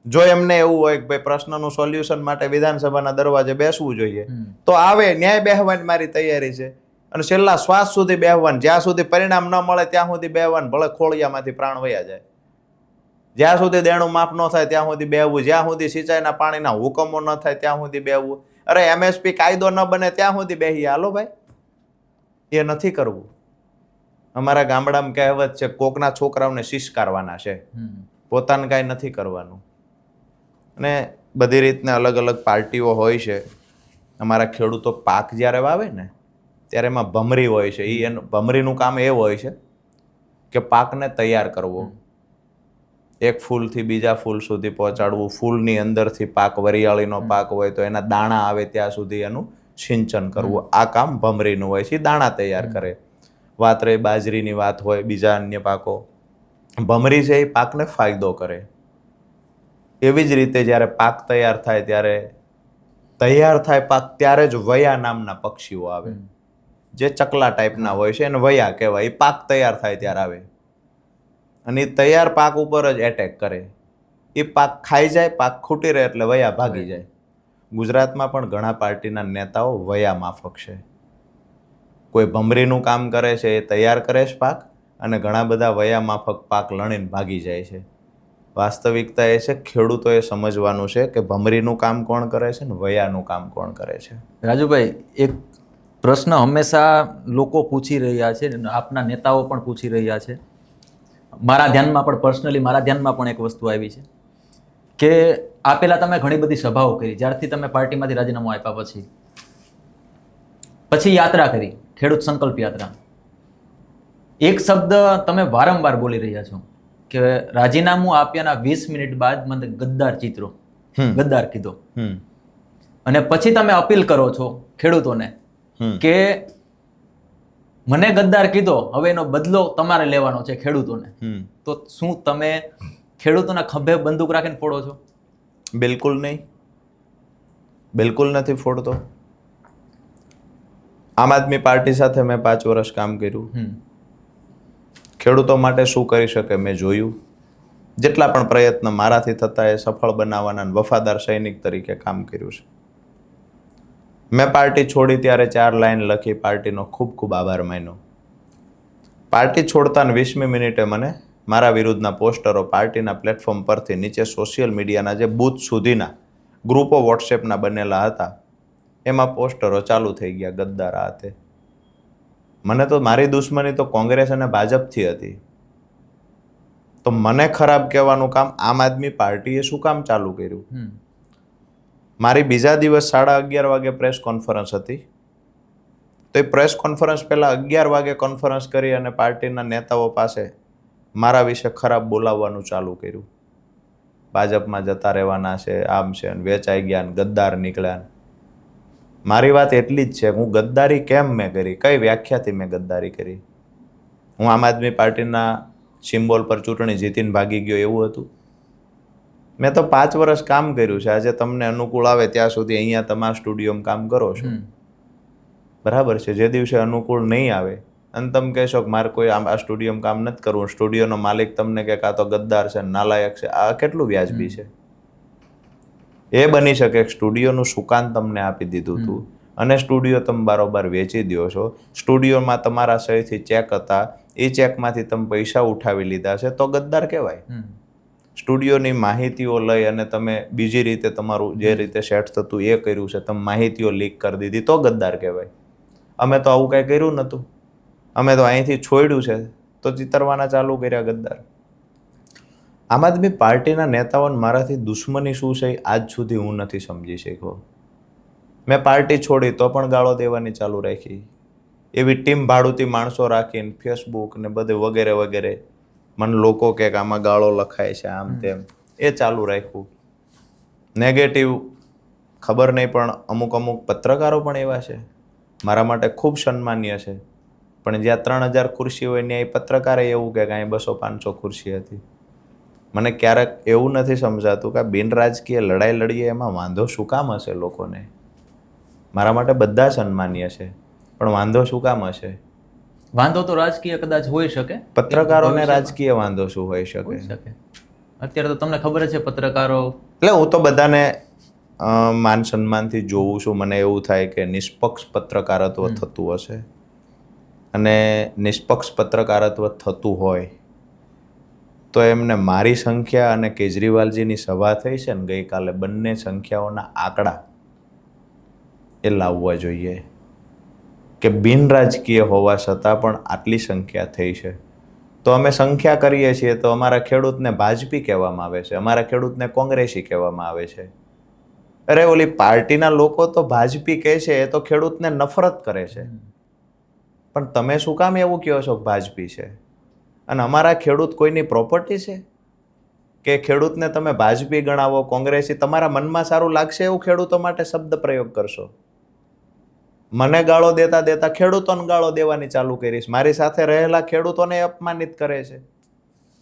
જો એમને એવું હોય કે ભાઈ પ્રશ્નનું સોલ્યુશન માટે વિધાનસભાના દરવાજે બેસવું જોઈએ તો આવે, ન્યાય બેહવાની મારી તૈયારી છે. અને છેલ્લા શ્વાસ સુધી બેહવાનું, જ્યાં સુધી પરિણામ ન મળે ત્યાં સુધી બેહવાનું, ભલે ખોળિયામાંથી પ્રાણ વયા જાય. જ્યાં સુધી દેણું માફ ન થાય ત્યાં સુધી બેહવું, જ્યાં સુધી સિંચાઈના પાણીના હુકમો ન થાય ત્યાં સુધી બેહવું, અરે MSP કાયદો ન બને ત્યાં સુધી બેહીએ. હાલો ભાઈ, એ નથી કરવું. અમારા ગામડામાં કહેવત છે, કોકના છોકરાઓને શિષ્કારવાના છે, પોતાને કાંઈ નથી કરવાનું. અને બધી રીતના અલગ અલગ પાર્ટીઓ હોય છે. અમારા ખેડૂતો પાક જ્યારે વાવે ને ત્યારે એમાં ભમરી હોય છે. એનું ભમરીનું કામ એ હોય છે કે પાકને તૈયાર કરવો, એક ફૂલથી બીજા ફૂલ સુધી પહોંચાડવું, ફૂલની અંદરથી પાક, વરિયાળીનો પાક હોય તો એના દાણા આવે ત્યાં સુધી એનું સિંચન કરવું. આ કામ ભમરીનું હોય છે, દાણા તૈયાર કરે. વાત રહી બાજરીની વાત હોય, બીજા અન્ય પાકો, ભમરી છે એ પાકને ફાયદો કરે. એવી જ રીતે જ્યારે પાક તૈયાર થાય પાક ત્યારે જ વયા નામના પક્ષીઓ આવે, જે ચકલા ટાઈપના હોય છે, એને વયા કહેવાય. એ પાક તૈયાર થાય ત્યારે આવે અને એ તૈયાર પાક ઉપર જ એટેક કરે. એ પાક ખાઈ જાય, પાક ખૂટી રહે એટલે વયા ભાગી જાય. ગુજરાતમાં પણ ઘણા પાર્ટીના નેતાઓ વયા માફક છે. કોઈ ભમરીનું કામ કરે છે, એ તૈયાર કરે છે પાક, અને ઘણા બધા વયા માફક પાક લણીને ભાગી જાય છે. વાસ્તવિકતા એ છે ખેડૂતોએ સમજવાનું છે કે ભમરીનું કામ કોણ કરે છે ને વયાનું કામ કોણ કરે છે. રાજુભાઈ, એક પ્રશ્ન હંમેશા લોકો પૂછી રહ્યા છે, આપના નેતાઓ પણ પૂછી રહ્યા છે. મારા ધ્યાનમાં પણ, પર્સનલી મારા ધ્યાનમાં પણ એક વસ્તુ આવી છે કે આ પહેલાં તમે ઘણી બધી સભાઓ કરી, જ્યારથી તમે પાર્ટીમાંથી રાજીનામું આપ્યા પછી યાત્રા કરી, ખેડૂત સંકલ્પ યાત્રા. એક શબ્દ તમે વારંવાર બોલી રહ્યા છો કે રાજીનામું આપ્યાના 20 મિનિટ બાદ મને ગદ્દાર ચિત્રો, ગદ્દાર કીધો. અને પછી તમે અપીલ કરો છો ખેડૂતોને કે મને ગદ્દાર કીધો, હવે એનો બદલો તમારે લેવાનો છે ખેડૂતોને. તો શું તમે ખેડૂતોના ખભે બંદૂક રાખીને ફોડો છો? બિલકુલ નહીં, બિલકુલ નથી ફોડતો. આમ આદમી પાર્ટી સાથે મેં 5 વર્ષ કામ કર્યું. ખેડૂતો માટે શું કરી શકે મેં જોયું. જેટલા પણ પ્રયત્ન મારાથી થતા એ સફળ બનાવવાના વફાદાર સૈનિક તરીકે કામ કર્યું છે. મેં પાર્ટી છોડી ત્યારે 4 લાઈન લખી, પાર્ટીનો ખૂબ ખૂબ આભાર માન્યો. પાર્ટી છોડતા 20મી મિનિટે મને મારા વિરુદ્ધના પોસ્ટરો પાર્ટીના પ્લેટફોર્મ પરથી નીચે સોશિયલ મીડિયાના જે બૂથ સુધીના ગ્રુપો વોટ્સએપના બનેલા હતા એમાં પોસ્ટરો ચાલુ થઈ ગયા, ગદ્દાર આ તે. મને તો મારી દુશ્મની તો કોંગ્રેસ અને ભાજપથી હતી. તો મને ખરાબ કહેવાનું કામ આમ આદમી પાર્ટીએ શું કામ ચાલુ કર્યું? મારી બીજા દિવસ 11:30 વાગે પ્રેસ કોન્ફરન્સ હતી. તો એ પ્રેસ કોન્ફરન્સ પહેલાં 11 વાગે કોન્ફરન્સ કરી અને પાર્ટીના નેતાઓ પાસે મારા વિશે ખરાબ બોલાવવાનું ચાલુ કર્યું. ભાજપમાં જતા રહેવાના છે, આમ છે, વેચાઈ ગયા, ગદ્દાર નીકળ્યા. મારી વાત એટલી જ છે, હું ગદ્દારી કેમ મેં કરી, કઈ વ્યાખ્યાથી મેં ગદ્દારી કરી? હું આમ આદમી પાર્ટીના સિમ્બોલ પર ચૂંટણી જીતીને ભાગી ગયો એવું હતું? મેં તો 5 વર્ષ કામ કર્યું છે. આજે તમને અનુકૂળ આવે ત્યાં સુધી અહીંયા તમારા સ્ટુડિયોમાં કામ કરો છો, બરાબર છે. જે દિવસે અનુકૂળ નહીં આવે અને તમે કહેશો કે મારે કોઈ આ સ્ટુડિયોમાં કામ નથી કરવું, સ્ટુડિયોનો માલિક તમને કે આ તો ગદ્દાર છે, નાલાયક છે, આ કેટલું વ્યાજબી છે? એ બની શકે સ્ટુડિયોનું સુકાન તમને આપી દીધું હતું અને સ્ટુડિયો તમે બારોબાર વેચી દો છો. સ્ટુડિયોમાં તમારા સહીથી ચેક હતા, એ ચેકમાંથી તમે પૈસા ઉઠાવી લીધા છે, તો ગદ્દાર કહેવાય. સ્ટુડિયોની માહિતીઓ લઈ અને તમે બીજી રીતે તમારું જે રીતે સેટ થતું એ કર્યું છે, તમે માહિતીઓ લીક કરી દીધી, તો ગદ્દાર કહેવાય. અમે તો આવું કાંઈ કર્યું નહોતું, અમે તો અહીંથી છોડ્યું છે તો ચિતરવાના ચાલુ કર્યા ગદ્દાર. આમ આદમી પાર્ટીના નેતાઓને મારાથી દુશ્મની શું છે આજ સુધી હું નથી સમજી શક્યો. મેં પાર્ટી છોડી તો પણ ગાળો દેવાની ચાલુ રાખી, એવી ટીમ ભાડુતી માણસો રાખીને ફેસબુક ને બધે વગેરે વગેરે, મને લોકો કે આમાં ગાળો લખાય છે આમ તેમ, એ ચાલુ રાખ્યું. નેગેટિવ ખબર નહીં, પણ અમુક પત્રકારો પણ એવા છે મારા માટે ખૂબ સન્માનીય છે, પણ જ્યાં 3000 ખુરશી હોય ત્યાં એ પત્રકારે એવું કે કાંઈ 200-500 ખુરશી હતી. મને ક્યારેક એવું નથી સમજાતું કે બિન રાજકીય લડાઈ લડીએ એમાં વાંધો શું કામ હશે લોકોને? મારા માટે બધા સન્માનીય છે, પણ વાંધો શું કામ હશે? વાંધો તો રાજકીય કદાચ હોઈ શકે, પત્રકારોને રાજકીય વાંધો શું હોઈ શકે? અત્યારે તો તમને ખબર જ છે પત્રકારો. એટલે હું તો બધાને માન સન્માનથી જોઉં છું. મને એવું થાય કે નિષ્પક્ષ પત્રકારત્વ થતું હશે, અને નિષ્પક્ષ પત્રકારત્વ થતું હોય તો એમને મારી સંખ્યા અને કેજરીવાલજીની સભા થઈ છે ને ગઈકાલે, બંને સંખ્યાઓના આંકડા એ લાવવા જોઈએ કે બિન રાજકીય હોવા છતાં પણ આટલી સંખ્યા થઈ છે. તો અમે સંખ્યા કરીએ છીએ તો અમારા ખેડૂતને ભાજપી કહેવામાં આવે છે, અમારા ખેડૂતને કોંગ્રેસી કહેવામાં આવે છે. અરે ઓલી પાર્ટીના લોકો તો ભાજપી કહે છે, એ તો ખેડૂતને નફરત કરે છે. પણ તમે શું કામ એવું કહો છો ભાજપી છે? અને અમારા ખેડૂત કોઈની પ્રોપર્ટી છે કે ખેડૂતને તમે ભાજપી ગણાવો, કોંગ્રેસી? તમારા મનમાં સારું લાગશે એવું ખેડૂતો માટે શબ્દ પ્રયોગ કરશો. મને ગાળો દેતા દેતા ખેડૂતોને ગાળો દેવાની ચાલુ કરીશ, મારી સાથે રહેલા ખેડૂતોને અપમાનિત કરે છે.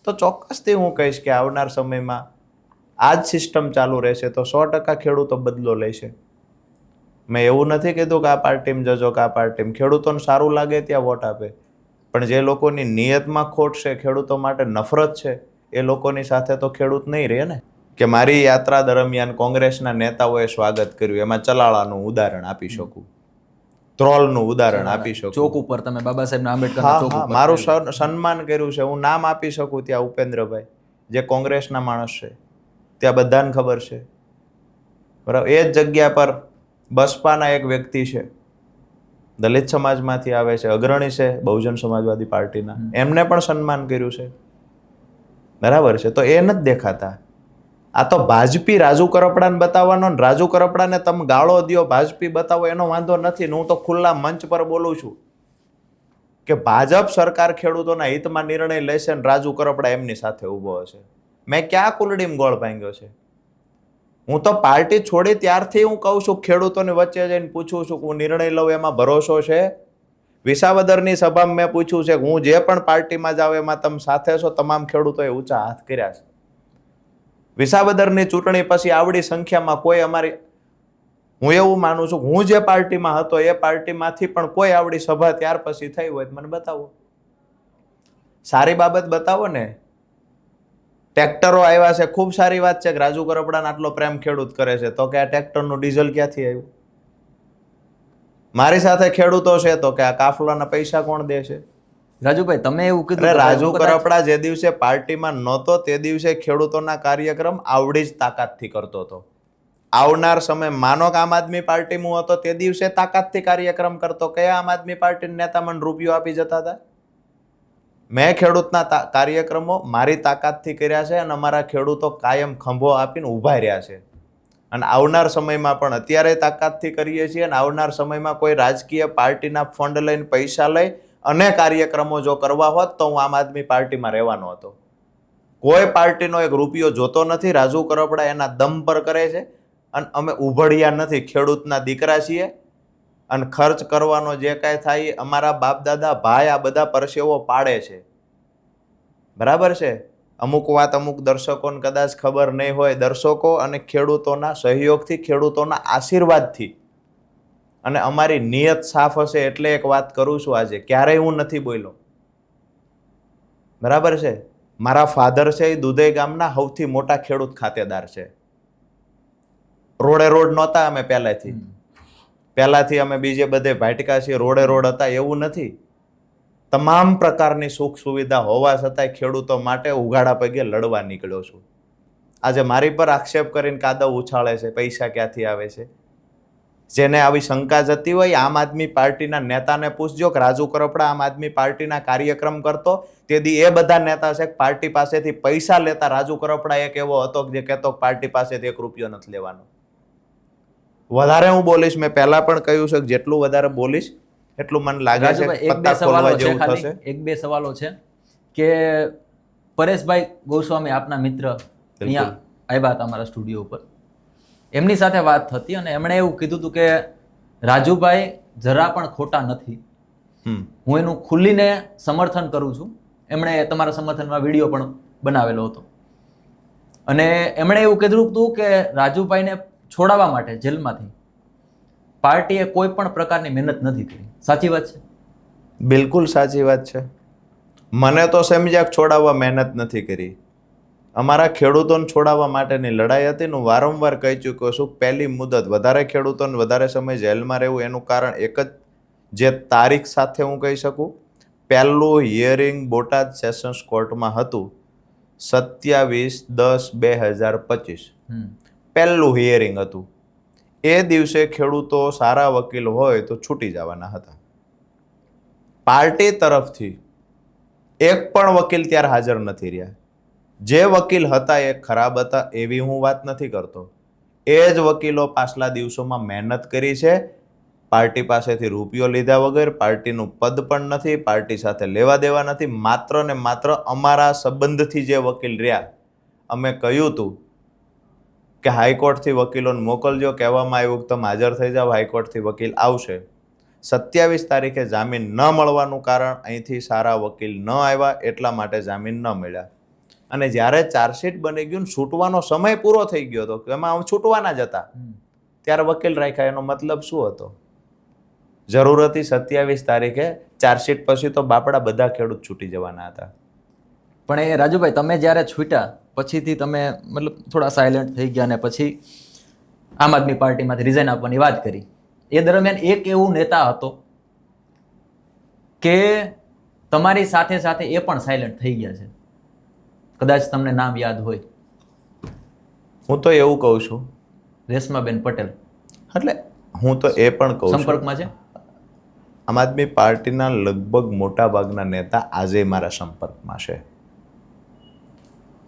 તો ચોક્કસથી હું કહીશ કે આવનાર સમયમાં આ જ સિસ્ટમ ચાલુ રહેશે તો 100% ખેડૂતો બદલો લેશે. મેં એવું નથી કીધું કે આ પાર્ટીમાં જજો કે આ પાર્ટીમાં. ખેડૂતોને સારું લાગે ત્યાં વોટ આપે, પણ જે લોકોની નિયતમાં ખોટ છે, ખેડૂતો માટે નફરત છે, એ લોકોની સાથે તો ખેડૂત નહીં રહે ને. કે મારી યાત્રા દરમિયાન કોંગ્રેસના નેતાઓએ સ્વાગત કર્યું, એમાં ચલાળાનું ઉદાહરણ આપી શકું, ત્રોલનું ઉદાહરણ આપી શકું. ચોક ઉપર તમે બાબા સાહેબ આંબેડકરના ચોક ઉપર મારું સન્માન કર્યું છે, હું નામ આપી શકું. ત્યાં ઉપેન્દ્રભાઈ જે કોંગ્રેસના માણસ છે, ત્યાં બધાને ખબર છે, બરાબર. એ જ જગ્યા પર બસપાના એક વ્યક્તિ છે, દલિત સમાજમાંથી આવે છે, અગ્રણી છે બહુજન સમાજવાદી પાર્ટીના, એમને પણ સન્માન કર્યું છે, બરાબર છે. તો એ નથી દેખાતા. આ તો ભાજપી રાજુ કરપડાને બતાવવાનો, ને રાજુ કરપડાને તમે ગાળો દો, ભાજપી બતાવો, એનો વાંધો નથી. હું તો ખુલ્લા મંચ પર બોલું છું કે ભાજપ સરકાર ખેડૂતોના હિતમાં નિર્ણય લેશે ને રાજુ કરપડા એમની સાથે ઊભો હશે. મેં ક્યાં કુલડીમ ગોળ ભાંગ્યો છે? હું તો પાર્ટી છોડી ત્યારથી હું કહું છું, ખેડૂતોની વચ્ચે જઈને પૂછું છું કે હું નિર્ણય લઉં એમાં ભરોસો છે? વિસાવદરની સભામાં મેં પૂછ્યું છે કે હું જે પણ પાર્ટીમાં જાઉં એમાં તમે સાથે છો? તમામ ખેડૂતોએ ઊંચા હાથ કર્યા છે. વિસાવદરની ચૂંટણી પછી આવડી સંખ્યામાં કોઈ અમારી, હું એવું માનું છું કે હું જે પાર્ટીમાં હતો એ પાર્ટીમાંથી પણ કોઈ આવડી સભા ત્યાર પછી થઈ હોય મને બતાવો. સારી બાબત બતાવો ને. ટ્રેક્ટરો આવ્યા છે, ખૂબ સારી વાત છે કે રાજુ કરપડાને આટલો પ્રેમ ખેડૂત કરે છે, તો કે આ ટ્રેક્ટરનું ડીઝલ ક્યાંથી આવ્યું? મારી સાથે ખેડૂતો છે તો કે આ કાફલાના પૈસા કોણ દે છે? રાજુભાઈ તમે એવું કીધું, રાજુ કરપડા જે દિવસે પાર્ટીમાં નહોતો તે દિવસે ખેડૂતોના કાર્યક્રમ આવડી જ તાકાતથી કરતો હતો. આવનાર સમય માનો કે આમ આદમી પાર્ટીમાં હતો તે દિવસે તાકાતથી કાર્યક્રમ કરતો. કયા આમ આદમી પાર્ટીના નેતા મને રૂપિયો આપી જતા હતા? મેં ખેડૂતના કાર્યક્રમો મારી તાકાતથી કર્યા છે, અને અમારા ખેડૂતો કાયમ ખંભો આપીને ઊભા રહ્યા છે. અને આવનાર સમયમાં પણ અત્યારે તાકાતથી કરીએ છીએ, અને આવનાર સમયમાં કોઈ રાજકીય પાર્ટીના ફંડ લઈને પૈસા લઈ અને કાર્યક્રમો જો કરવા હોત તો હું આમ આદમી પાર્ટીમાં રહેવાનો હતો. કોઈ પાર્ટીનો એક રૂપિયો જોતો નથી. રાજુ કરપડા એના દમ પર કરે છે, અને અમે ઉભળ્યા નથી. ખેડૂતના દીકરા છીએ, અને ખર્ચ કરવાનો જે કાંઈ થાય અમારા બાપ દાદા ભાઈ આ બધા પરસેવો પાડે છે, બરાબર છે. અમુક વાત અમુક દર્શકોને કદાચ ખબર નહીં હોય. દર્શકો અને ખેડૂતોના સહયોગથી, ખેડૂતોના આશીર્વાદથી અને અમારી નિયત સાફ હશે એટલે એક વાત કરું છું આજે, ક્યારેય હું નથી બોલ્યો. બરાબર છે? મારા ફાધર છે એ દુધઈ ગામના સૌથી મોટા ખેડૂત ખાતેદાર છે. રોડે રોડ નહોતા અમે પહેલાથી અમે બીજે બધે ભાટકા છીએ, રોડે રોડ હતા એવું નથી. તમામ પ્રકારની સુખ સુવિધા હોવા છતાંય ખેડૂતો માટે ઉઘાડા પગે લડવા નીકળ્યો છું. આજે મારી પર આક્ષેપ કરીને કાદવ ઉછાળે છે, પૈસા ક્યાંથી આવે છે. જેને આવી શંકા જતી હોય આમ આદમી પાર્ટીના નેતાને પૂછજો કે રાજુ કરપડા આમ આદમી પાર્ટીના કાર્યક્રમ કરતો તેથી એ બધા નેતા છે પાર્ટી પાસેથી પૈસા લેતા. રાજુ કરપડા એક એવો હતો જે કહેતો પાર્ટી પાસેથી 1 રૂપિયો નથી લેવાનો. વધારે હું બોલીશ, મેં પહેલા પણ કહ્યું છે કે જેટલું વધારે બોલીશ એટલું મને લાગે છે પત્તા ખોલવા જેવું થશે. એક બે સવાલો છે કે પરેશભાઈ ગોસ્વામી આપના મિત્ર અહીંયા આવ્યા હતા અમારા સ્ટુડિયો ઉપર, એમની સાથે વાત થતી અને એમણે એવું કીધું હતું કે રાજુભાઈ જરા પણ ખોટા નથી, હું એનું ખુલ્લીને સમર્થન કરું છું. એમણે તમારા સમર્થનમાં વિડીયો પણ બનાવેલો હતો અને એમણે એવું કીધું હતું કે રાજુભાઈને છોડાવવા માટે જેલમાંથી પાર્ટીએ કોઈ પણ પ્રકારની મહેનત નથી કરી. સાચી વાત છે? બિલકુલ સાચી વાત છે. મને તો સમજ્યા છોડાવવા મહેનત નથી કરી. અમારા ખેડૂતોને છોડાવવા માટેની લડાઈ હતી. હું વારંવાર કહી ચૂક્યો છું, પહેલી મુદત વધારે ખેડૂતોને વધારે સમય જેલમાં રહેવું એનું કારણ એક જ જે તારીખ સાથે હું કહી શકું. પહેલું હિયરિંગ બોટાદ સેશન્સ કોર્ટમાં હતું 27/10/2025. પહેલું હિયરિંગ હતું. એ દિવસે ખેડૂતો સારા વકીલ હોય તો છૂટી જવાના હતા. પાર્ટી તરફથી એક પણ વકીલ ત્યારે હાજર નથી રહ્યા. જે વકીલ હતા એ ખરાબ હતા એવી હું વાત નથી કરતો. એ જ વકીલો પાછલા દિવસોમાં મહેનત કરી છે. પાર્ટી પાસેથી રૂપિયો લીધા વગર, પાર્ટીનું પદ પણ નથી, પાર્ટી સાથે લેવા દેવા નથી. માત્ર ને માત્ર અમારા સંબંધથી જે વકીલ રહ્યા, અમે કહ્યું હતું કે હાઈકોર્ટથી વકીલોને મોકલજો. કહેવામાં આવ્યું કે તમે હાજર થઈ જાઓ, હાઈકોર્ટથી વકીલ આવશે. 27 તારીખે જામીન ન મળવાનું કારણ અહીંથી સારા વકીલ ન આવ્યા એટલા માટે જામીન ન મળ્યા. અને જ્યારે ચાર્જશીટ બની ગયું, છૂટવાનો સમય પૂરો થઈ ગયો હતો, એમાં છૂટવાના જ હતા, ત્યારે વકીલ રાખ્યા. એનો મતલબ શું હતો? જરૂર હતી 27 તારીખે, ચાર્જશીટ પછી તો બાપડા બધા ખેડૂત છૂટી જવાના હતા. પણ એ રાજુભાઈ તમે જ્યારે છૂટ્યા પછીથી તમે મતલબ થોડા સાયલેન્ટ થઈ ગયા અને પછી આમ આદમી પાર્ટીમાંથી રિઝાઇન આપવાની વાત કરી. એ દરમિયાન એક એવું નેતા હતો કે તમારી સાથે સાથે એ પણ સાયલેન્ટ થઈ ગયા છે, કદાચ તમને નામ યાદ હોય. હું તો એવું કહું છું, રેશમાબેન પટેલ. એટલે હું તો એ પણ કહું છું, સંપર્કમાં છે આમ આદમી પાર્ટીના લગભગ મોટા ભાગના નેતા આજે મારા સંપર્કમાં છે.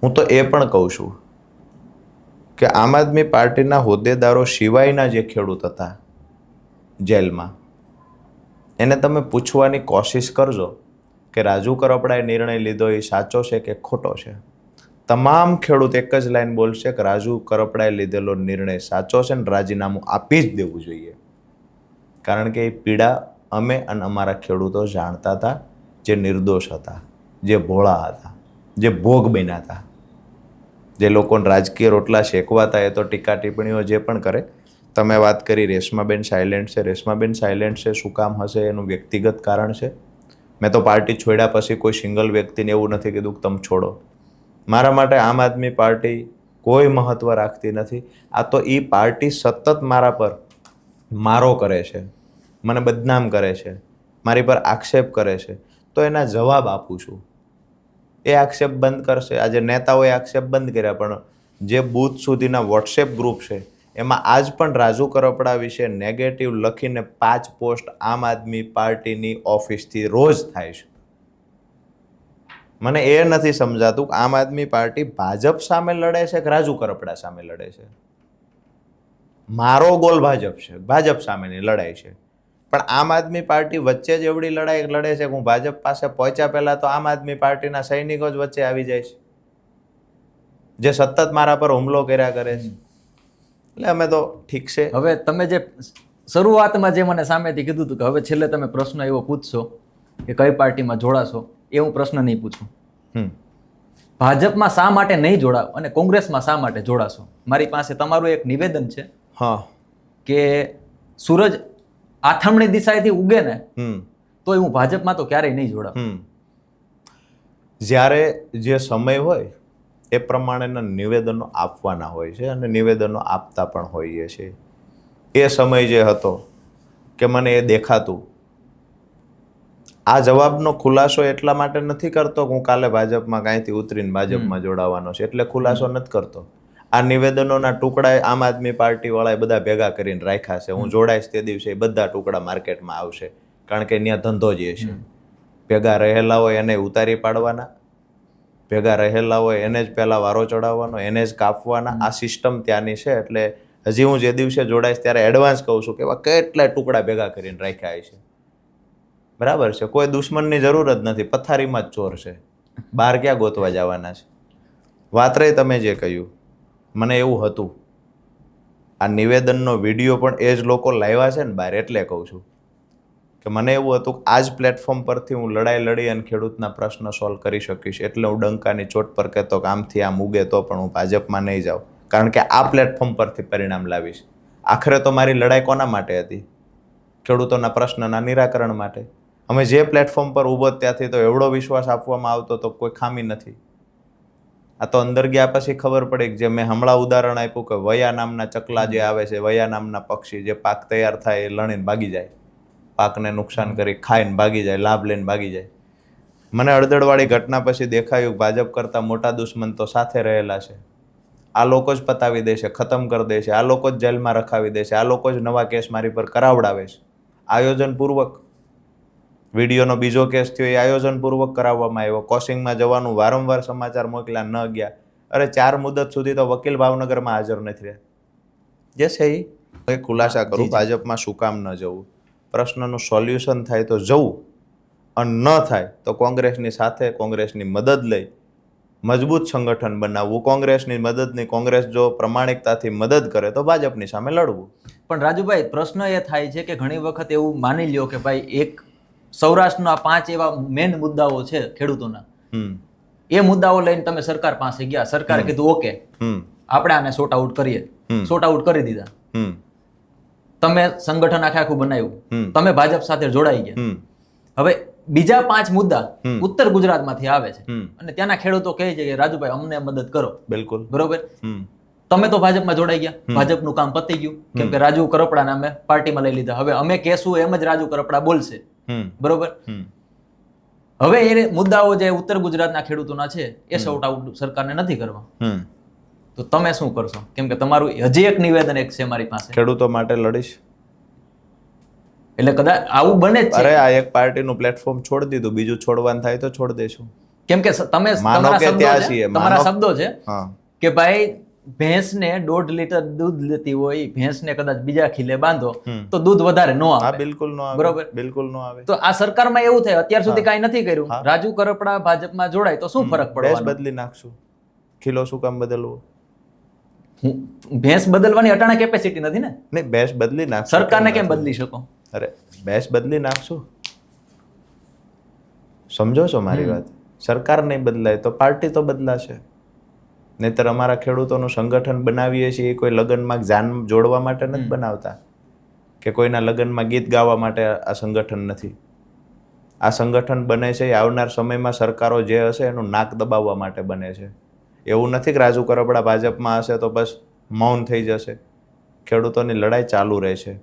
હું તો એ પણ કહું છું કે આમ આદમી પાર્ટીના હોદ્દેદારો સિવાયના જે ખેડૂત હતા જેલમાં, એને તમે પૂછવાની કોશિશ કરજો કે રાજુ કરપડાએ નિર્ણય લીધો એ સાચો છે કે ખોટો છે. તમામ ખેડૂત એક જ લાઈન બોલશે કે રાજુ કરપડાએ લીધેલો નિર્ણય સાચો છે ને રાજીનામું આપી જ દેવું જોઈએ. કારણ કે એ પીડા અમે અને અમારા ખેડૂતો જાણતા હતા, જે નિર્દોષ હતા, જે ભોળા હતા, જે ભોગ બન્યા હતા. જે લોકોને રાજકીય રોટલા શેકવાતા એ તો ટીકા ટિપ્પણીઓ જે પણ કરે. તમે વાત કરી રેશમાબેન સાયલેન્ટ છે. રેશમાબેન સાયલેન્ટ છે શું કામ હશે એનું વ્યક્તિગત કારણ છે. મેં તો પાર્ટી છોડ્યા પછી કોઈ સિંગલ વ્યક્તિને એવું નથી કીધું કે તમે છોડો. મારા માટે આમ આદમી પાર્ટી કોઈ મહત્વ રાખતી નથી. આ તો એ પાર્ટી સતત મારા પર મારો કરે છે, મને બદનામ કરે છે, મારી પર આક્ષેપ કરે છે, તો એના જવાબ આપું છું. એ આક્ષેપ બંધ કરશે. આજે નેતાઓએ આક્ષેપ બંધ કર્યા, પણ જે બૂથ સુધીના વોટ્સએપ ગ્રુપ છે એમાં આજ પણ રાજુ કરપડા વિશે નેગેટિવ લખીને 5 પોસ્ટ આમ આદમી પાર્ટીની ઓફિસથી રોજ થાય છે. મને એ નથી સમજાતું કે આમ આદમી પાર્ટી ભાજપ સામે લડે છે કે રાજુ કરપડા સામે લડે છે. મારો ગોલ ભાજપ છે, ભાજપ સામેની લડાઈ છે. પણ આમ આદમી પાર્ટી વચ્ચે જ એવડી લડાઈ લડે છે કે હું ભાજપ પાસે પહોંચ્યા પહેલા તો આમ આદમી પાર્ટીના સૈનિકો જ વચ્ચે આવી જાય છે, જે સતત મારા પર હુમલો કર્યા કરે છે. એટલે અમે તો ઠીક છે. હવે તમે જે શરૂઆતમાં જે મને સામેથી કીધું હતું કે હવે છેલ્લે તમે પ્રશ્ન એવો પૂછશો કે કઈ પાર્ટીમાં જોડાશો, એ હું પ્રશ્ન નહીં પૂછું. ભાજપમાં શા માટે નહીં જોડાવ અને કોંગ્રેસમાં શા માટે જોડાશો, મારી પાસે તમારું એક નિવેદન છે. હા, કે સૂરજ આથમણી દિશાએથી ઉગે ને હમ તોય હું ભાજપમાં તો ક્યારેય નહીં જોડાવ. જ્યારે જે સમય હોય એ પ્રમાણેના નિવેદનો આપવાના હોય છે અને નિવેદનો આપતા પણ હોઈએ છીએ. એ સમય જે હતો કે મને એ દેખાતું. આ જવાબનો ખુલાસો એટલા માટે નથી કરતો કે હું કાલે ભાજપમાં કાંઈથી ઉતરીને ભાજપમાં જોડાવાનો છે એટલે ખુલાસો નથી કરતો. આ નિવેદનોના ટુકડા આમ આદમી પાર્ટી વાળાએ બધા ભેગા કરીને રાખ્યા છે. હું જોડાઈશ તે દિવસે બધા ટુકડા માર્કેટમાં આવશે, કારણ કે ત્યાં ધંધો જ એ છે. ભેગા રહેલા હોય એને ઉતારી પાડવાના, ભેગા રહેલા હોય એને જ પહેલા વારો ચડાવવાનો, એને જ કાપવાના. આ સિસ્ટમ ત્યાંની છે. એટલે હજી હું જે દિવસે જોડાઈશ ત્યારે એડવાન્સ કહું છું કે એવા કેટલાય ટુકડા ભેગા કરીને રાખ્યા છે. બરાબર છે, કોઈ દુશ્મનની જરૂર જ નથી, પથારીમાં જ ચોર છે, બહાર ક્યાં ગોતવા જવાના છે. વાત રહી તમે જે કહ્યું, મને એવું હતું આ નિવેદનનો વિડીયો પણ એ જ લોકો લાવ્યા છે ને બહાર, એટલે કહું છું કે મને એવું હતું કે આ જ પ્લેટફોર્મ પરથી હું લડાઈ લડી અને ખેડૂતના પ્રશ્ન સોલ્વ કરી શકીશ. એટલે હું ડંકાની ચોટ પર કહેતો કે આમથી આમ ઉગે તો પણ હું ભાજપમાં નહીં જાઉં, કારણ કે આ પ્લેટફોર્મ પરથી પરિણામ લાવીશ. આખરે તો મારી લડાઈ કોના માટે હતી? ખેડૂતોના પ્રશ્નના નિરાકરણ માટે. અમે જે પ્લેટફોર્મ પર ઊભો ત્યાંથી તો એવડો વિશ્વાસ આપવામાં આવતો તો કોઈ ખામી નથી. આ તો અંદર ગયા પછી ખબર પડી કે જે મેં હમણાં ઉદાહરણ આપ્યું કે વયા નામના ચકલા જે આવે છે, વયા નામના પક્ષી જે પાક તૈયાર થાય એ લણીને ભાગી જાય, પાકને નુકસાન કરી ખાઈને ભાગી જાય, લાભ લઈને ભાગી જાય. મને અડધડવાળી ઘટના પછી દેખાયું ભાજપ કરતાં મોટા દુશ્મન તો સાથે રહેલા છે. આ લોકો જ પતાવી દે છે, ખતમ કરી દે છે, આ લોકો જ જેલમાં રખાવી દે છે, આ લોકો જ નવા કેસ મારી પર કરાવડાવે છે આયોજનપૂર્વક. વિડીયોનો બીજો કેસ થયો એ આયોજનપૂર્વક કરાવવામાં આવ્યો. કોસિંગમાં જવાનું વારંવાર સમાચાર મોકલ્યા, ન ગયા. અરે 4 મુદત સુધી તો વકીલ ભાવનગરમાં હાજર નથી રહ્યા. જે છે એ ખુલાસા કરું ભાજપમાં શું કામ ન જવું. પ્રશ્નનું સોલ્યુશન થાય તો જવું, અને ન થાય તો કોંગ્રેસની સાથે કોંગ્રેસની મદદ લઈ મજબૂત સંગઠન બનાવવું. કોંગ્રેસની મદદ નહીં, કોંગ્રેસ જો પ્રમાણિકતાથી મદદ કરે તો ભાજપની સામે લડવું. પણ રાજુભાઈ, પ્રશ્ન એ થાય છે કે ઘણી વખત એવું માની લ્યો કે ભાઈ એક સૌરાષ્ટ્રના 5 એવા મેન મુદ્દાઓ છે ખેડૂતોના, એ મુદ્દાઓ લઈને તમે સરકાર પાસે ગયા, સરકારે કીધું ઓકે આપણે આને સોર્ટ આઉટ કરીએ, સોર્ટ આઉટ કરી દીધા. તમે સંગઠન આખું બનાવ્યું, તમે ભાજપ સાથે જોડાઈ ગયા. હવે બીજા 5 મુદ્દા ઉત્તર ગુજરાતમાંથી આવે છે અને ત્યાંના ખેડૂતો કહે છે કે રાજુભાઈ અમને મદદ કરો. બિલકુલ બરોબર. તમે તો ભાજપમાં જોડાઈ ગયા, ભાજપનું કામ પતી ગયું, કેમ કે રાજુ કરપડાને અમે પાર્ટીમાં લઈ લીધા. હવે અમે કહેશું એમ જ રાજુ કરપડા બોલશે. બરોબર. હવે એ મુદ્દાઓ જે ઉત્તર ગુજરાતના ખેડૂતોના છે એ સોર્ટ આઉટ સરકારને નથી કરવા, તો તમે શું કરશો? કેમ કે તમારું હજી એક નિવેદન એક છે મારી પાસે, ખેડૂતો માટે લડીશ. એટલે કદાચ આવું બને જ છે. અરે આ એક પાર્ટીનું પ્લેટફોર્મ છોડી દીધું, બીજું છોડવાનું થાય તો છોડી દેશું. કેમ કે તમે તમારા શબ્દો છે કે ભાઈ ભેંસને 1.5 લીટર દૂધ લેતી હોય, ભેંસને કદાચ બીજા ખીલે બાંધો તો દૂધ વધારે ન આવે. બિલકુલ ન આવે. બરોબર, બિલકુલ ન આવે. તો આ સરકારમાં એવું થાય, અત્યાર સુધી કાંઈ નથી કર્યું. રાજુ કરપડા ભાજપમાં જોડાય તો શું ફરક પડવાનો? ભેંસ બદલી નાખશું, ખીલો શું કામ બદલવું? ભેંસ બદલવાની અટાણે કેપેસિટી નથી ને. નહીં, ભેંસ બદલી નાખશું. સરકારને કેમ બદલી શકો? અરે ભેંસ બદલી નાખશું, સમજો છો મારી વાત? સરકાર નહીં બદલાય તો પાર્ટી તો બદલાશે. નહીતર અમારા ખેડૂતોનું સંગઠન બનાવીએ છીએ કોઈ લગ્નમાં જાન જોડવા માટે નથી બનાવતા, કે કોઈના લગ્નમાં ગીત ગાવા માટે આ સંગઠન નથી. આ સંગઠન બને છે એ આવનાર સમયમાં સરકારો જે હશે એનું નાક દબાવવા માટે બને છે. એવું નથી કે રાજુ કરપડા ભાજપમાં હશે તો બસ મૌન થઈ જશે. ખેડૂતોની લડાઈ ચાલુ રહેશે.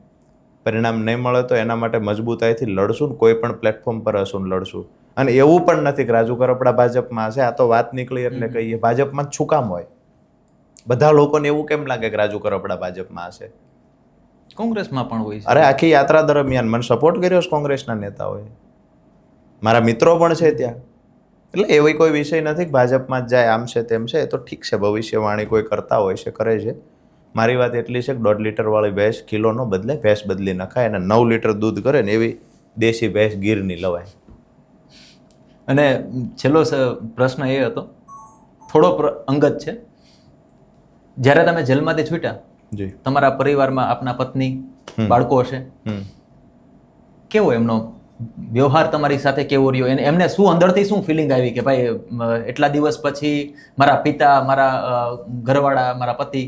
પરિણામ નહીં મળે તો એના માટે મજબૂતાઈથી લડશું ને કોઈ પણ પ્લેટફોર્મ પર હશું ને લડશું. અને એવું પણ નથી કે રાજુ કરપડા ભાજપમાં હશે. આ તો વાત નીકળી એટલે કહીએ ભાજપમાં જ શું કામ હોય? બધા લોકોને એવું કેમ લાગે કે રાજુ કરપડા ભાજપમાં હશે? કોંગ્રેસમાં પણ હોય છે. અરે આખી યાત્રા દરમિયાન મને સપોર્ટ કર્યો છે કોંગ્રેસના નેતાઓએ, મારા મિત્રો પણ છે ત્યાં. એટલે એવી કોઈ વિષય નથી કે ભાજપમાં જ જાય, આમ છે તેમ છે. એ તો ઠીક છે, ભવિષ્યવાણી કોઈ કરતા હોય છે, કરે છે. મારી વાત એટલી છે કે 1.5 લીટર વાળી ભેંસ કિલો ન બદલે, ભેંસ બદલી નખાય અને 9 લીટર દૂધ કરે ને એવી દેશી ભેંસ ગીરની લવાય. અને છેલ્લો પ્રશ્ન એ હતો, થોડો અંગત છે. જ્યારે તમે જેલમાંથી છૂટ્યા, જી, તમારા પરિવારમાં આપના પત્ની, બાળકો હશે, કેવો એમનો વ્યવહાર તમારી સાથે કેવો રહ્યો? એમને શું અંદરથી શું ફિલિંગ આવી કે ભાઈ એટલા દિવસ પછી મારા પિતા, મારા ઘરવાળા, મારા પતિ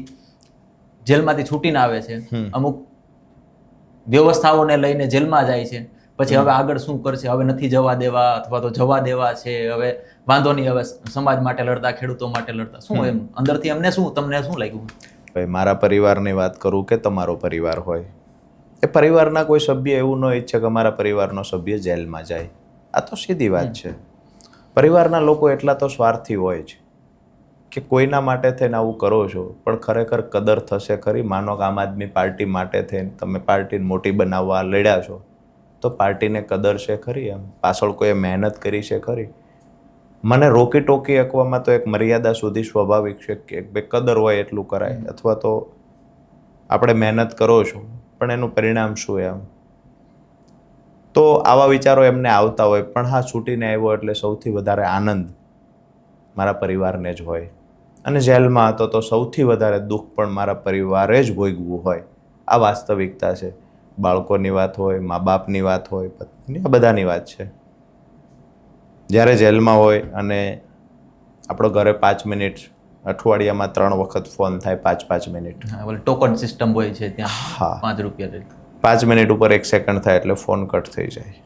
જેલમાંથી છૂટીને આવે છે, અમુક વ્યવસ્થાઓને લઈને જેલમાં જાય છે, પછી હવે આગળ શું કરશે, હવે નથી જવા દેવા અથવા તો જવા દેવા છે, હવે વાંધો નહીં, હવે સમાજ માટે લડતા, ખેડૂતો માટે લડતા, શું એમ અંદરથી અમને શું, તમને શું લાગ્યું? ભાઈ મારા પરિવારની વાત કરું કે તમારો પરિવાર હોય, એ પરિવારના કોઈ સભ્ય એવું ન ઈચ્છે કે અમારા પરિવારનો સભ્ય જેલમાં જાય. આ તો સીધી વાત છે. પરિવારના લોકો એટલા તો સ્વાર્થી હોય છે કે કોઈના માટે થઈને આવું કરો છો, પણ ખરેખર કદર થશે ખરી? માનો કે આમ આદમી પાર્ટી માટે થઈને તમે પાર્ટીને મોટી બનાવવા લડ્યા છો, તો પાર્ટીને કદર છે ખરી? એમ પાછળ કોઈએ મહેનત કરી છે ખરી? મને રોકી ટોકી અકવામાં તો એક મર્યાદા સુધી સ્વાભાવિક છે કે ભાઈ કદર હોય એટલું કરાય, અથવા તો આપણે મહેનત કરો છો પણ એનું પરિણામ શું એમ. તો આવા વિચારો એમને આવતા હોય, પણ હા છૂટીને આવ્યો એટલે સૌથી વધારે આનંદ મારા પરિવારને જ હોય, અને જેલમાં હતો તો સૌથી વધારે દુઃખ પણ મારા પરિવારે જ ભોગવું હોય. આ વાસ્તવિકતા છે. બાળકોની વાત હોય, મા બાપની વાત હોય, પત્ની, આ બધાની વાત છે. જ્યારે જેલમાં હોય અને આપણો ઘરે 5 મિનિટ, અઠવાડિયામાં 3 વખત ફોન થાય, 5-5 મિનિટ. ટોકન સિસ્ટમ હોય છે ત્યાં, હા. 5 રૂપિયા. 5 મિનિટ ઉપર 1 સેકન્ડ થાય એટલે ફોન કટ થઈ જાય.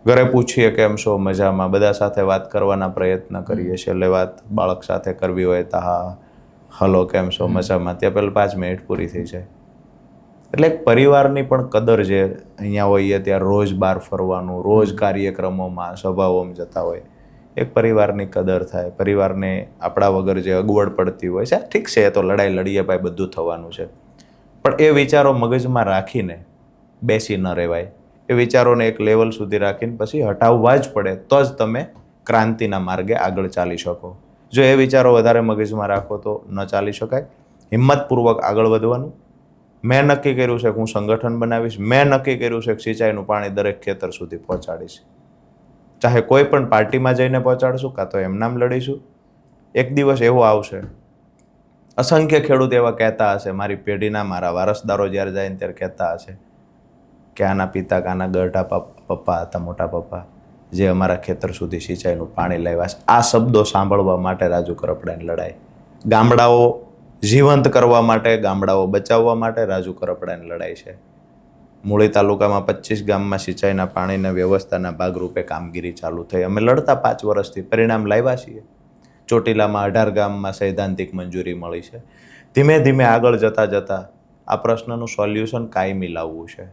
ઘરે પૂછીએ કેમ છો, મજામાં, બધા સાથે વાત કરવાના પ્રયત્ન કરીએ છીએ. એટલે વાત બાળક સાથે કરવી હોય તો હા, હલો કેમ છો, મજામાં, ત્યાં પહેલાં 5 મિનિટ પૂરી થઈ જાય. એટલે પરિવારની પણ કદર છે. અહીંયા હોઈએ ત્યાં રોજ બહાર ફરવાનું, રોજ કાર્યક્રમોમાં, સભાઓમાં જતા હોય, એક પરિવારની કદર થાય. પરિવારને આપણા વગર જે અગવડ પડતી હોય છે, ઠીક છે, એ તો લડાઈ લડીએ ભાઈ, બધું થવાનું છે, પણ એ વિચારો મગજમાં રાખીને બેસી ન રહેવાય. એ વિચારોને એક લેવલ સુધી રાખીને પછી હટાવવા જ પડે, તો જ તમે ક્રાંતિના માર્ગે આગળ ચાલી શકો. જો એ વિચારો વધારે મગજમાં રાખો તો ન ચાલી શકાય. હિંમતપૂર્વક આગળ વધવાનું. મેં નક્કી કર્યું છે કે હું સંગઠન બનાવીશ. મેં નક્કી કર્યું છે કે સિંચાઈનું પાણી દરેક ખેતર સુધી પહોંચાડીશ. ચાહે કોઈ પણ પાર્ટીમાં જઈને પહોંચાડશું, કાં તો એમનામ લડીશું. એક દિવસ એવો આવશે, અસંખ્ય ખેડૂત એવા કહેતા હશે, મારી પેઢીના, મારા વારસદારો જ્યારે જાય ને ત્યારે કહેતા હશે કે આના પિતા, કે આના ગઢા પપ્પા હતા, મોટા પપ્પા, જે અમારા ખેતર સુધી સિંચાઈનું પાણી લાવ્યા છે. આ શબ્દો સાંભળવા માટે રાજુ કરપડાની લડાઈ. ગામડાઓ જીવંત કરવા માટે, ગામડાઓ બચાવવા માટે રાજુ કરપડાની લડાઈ છે. મૂળી તાલુકામાં 25 ગામમાં સિંચાઈના પાણીના વ્યવસ્થાના ભાગરૂપે કામગીરી ચાલુ થઈ. અમે લડતા 5 વર્ષથી પરિણામ લાવ્યા છીએ. ચોટીલામાં 18 ગામમાં સૈદ્ધાંતિક મંજૂરી મળી છે. ધીમે ધીમે આગળ જતાં આ પ્રશ્નનું સોલ્યુશન કાયમી લાવવું છે.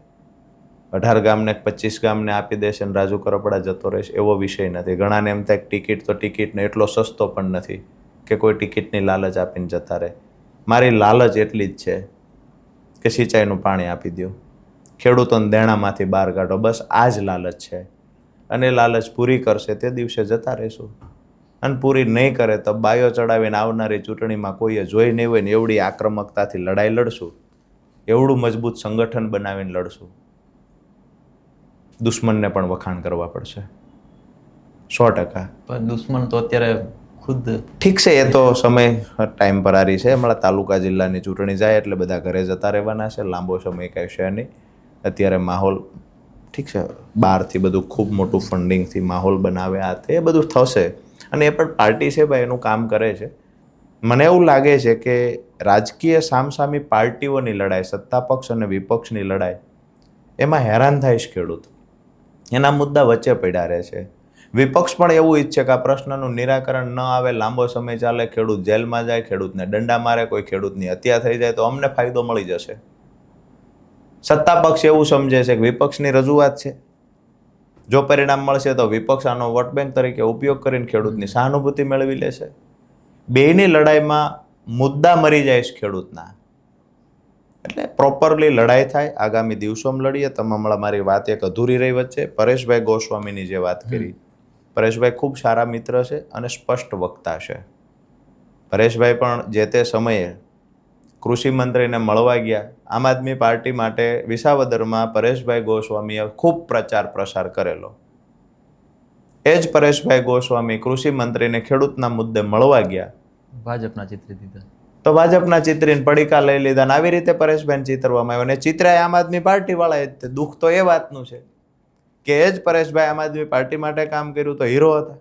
18 ગામને 25 ગામને આપી દેશે ને રાજુ કરપડા જતો રહેશે એવો વિષય નથી. ઘણાને એમ થાય ટિકિટ તો ટિકિટને એટલો સસ્તો પણ નથી કે કોઈ ટિકિટની લાલચ આપીને જતા રહે. મારી લાલચ એટલી જ છે કે સિંચાઈનું પાણી આપી દો, ખેડૂતોને દેણામાંથી બહાર કાઢો, બસ આ જ લાલચ છે. અને લાલચ પૂરી કરશે તે દિવસે જતા રહેશું, અને પૂરી નહીં કરે તો બાયો ચડાવીને આવનારી ચૂંટણીમાં કોઈએ જોઈ નહીં હોય ને એવડી આક્રમકતાથી લડાઈ લડશું, એવડું મજબૂત સંગઠન બનાવીને લડશું. દુશ્મનને પણ વખાણ કરવા પડશે, 100%. પણ દુશ્મન તો અત્યારે ખુદ ઠીક છે, એ તો સમય ટાઈમપરારી છે. હમણાં તાલુકા જિલ્લાની ચૂંટણી જાય એટલે બધા ઘરે જતા રહેવાના છે. લાંબો સમય કાંઈ છે નહીં. અત્યારે માહોલ ઠીક છે, બહારથી બધું ખૂબ મોટું ફંડિંગથી માહોલ બનાવે, આ તે બધું થશે. અને એ પણ પાર્ટી છે ભાઈ, એનું કામ કરે છે. મને એવું લાગે છે કે રાજકીય સામસામી પાર્ટીઓની લડાઈ, સત્તા પક્ષ અને વિપક્ષની લડાઈ, એમાં હેરાન થાય છે ખેડૂત. એના મુદ્દા વચ્ચે પડ્યા રહે છે. વિપક્ષ પણ એવું ઈચ્છે કે આ પ્રશ્નનું નિરાકરણ ન આવે, લાંબો સમય ચાલે, ખેડૂત જેલમાં જાય, ખેડૂતને દંડા મારે, કોઈ ખેડૂતની હત્યા થઈ જાય તો અમને ફાયદો મળી જશે. સત્તા પક્ષ એવું સમજે છે કે વિપક્ષની રજૂઆત છે, જો પરિણામ મળશે તો વિપક્ષ આનો વોટ બેંક તરીકે ઉપયોગ કરીને ખેડૂતની સહાનુભૂતિ મેળવી લેશે. બેયની લડાઈમાં મુદ્દા મરી જાય છે ખેડૂતના. એટલે પ્રોપરલી લડાઈ થાય. આગામી દિવસોમાં લડીએ. તમે હમણાં મારી વાત એક અધૂરી રહી વચ્ચે, પરેશભાઈ ગોસ્વામીની જે વાત કરી, પરેશભાઈ ખૂબ સારા મિત્ર છે અને સ્પષ્ટ વક્તા છે. પરેશભાઈ પણ જે તે સમયે કૃષિ મંત્રીને મળવા ગયા. આમ આદમી પાર્ટી માટે વિસાવદરમાં પરેશભાઈ ગોસ્વામીએ ખૂબ પ્રચાર પ્રસાર કરેલો. એ જ પરેશભાઈ ગોસ્વામી કૃષિ મંત્રીને ખેડૂતના મુદ્દે મળવા ગયા, ભાજપના ચિત્રી દીધા, તો ભાજપના ચિત્રીને પડીકા લઈ લીધા ને આવી રીતે પરેશભાઈને ચિતરવામાં આવ્યો. અને ચિત્રાએ આમ આદમી પાર્ટી વાળાએ. દુઃખ તો એ વાતનું છે કે એ જ પરેશભાઈ આમ આદમી પાર્ટી માટે કામ કર્યું તો હીરો હતા.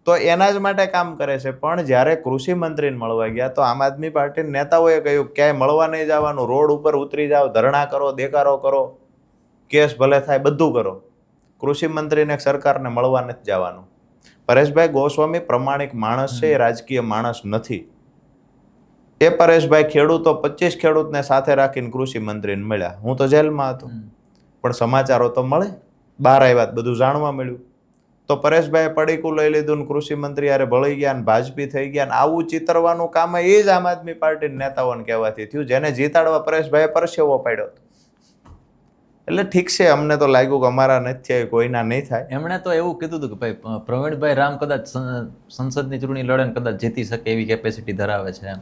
તો એના જ માટે કામ કરે છે. પણ જ્યારે કૃષિ મંત્રીને મળવા ગયા તો આમ આદમી પાર્ટીના નેતાઓએ કહ્યું ક્યાંય મળવા નહીં જવાનું, રોડ ઉપર ઉતરી જાઓ, ધરણા કરો, દેકારો કરો, કેસ ભલે થાય, બધું કરો. કૃષિ મંત્રીને સરકારને મળવા નથી જવાનું. પરેશભાઈ ગોસ્વામી પ્રમાણિક માણસ છે, એ રાજકીય માણસ નથી. એ પરેશભાઈ ખેડૂતો 25 ખેડૂતને સાથે રાખીને કૃષિ મંત્રીને મળ્યા. હું તો જેલમાં હતો, પણ સમાચારો તો મળે, બહાર આવ્યા, બધું જાણવા મળ્યું. તો પરેશભાઈએ પડીકું લઈ લીધું ને કૃષિ મંત્રી યારે ભળી ગયા ને ભાજપી થઈ ગયા ને આવું ચિતરવાનું કામ એ જ આમ આદમી પાર્ટીના નેતાઓને કહેવાથી થયું, જેને જીતાડવા પરેશભાઈએ પરસેવો પાડ્યો હતો. એટલે ઠીક છે, અમને તો લાગ્યું કે અમારા નથી થાય, કોઈના નહીં થાય. એમણે તો એવું કીધું હતું કે ભાઈ પ્રવીણભાઈ રામ કદાચ સંસદની ચૂંટણી લડે ને કદાચ જીતી શકે એવી કેપેસિટી ધરાવે છે.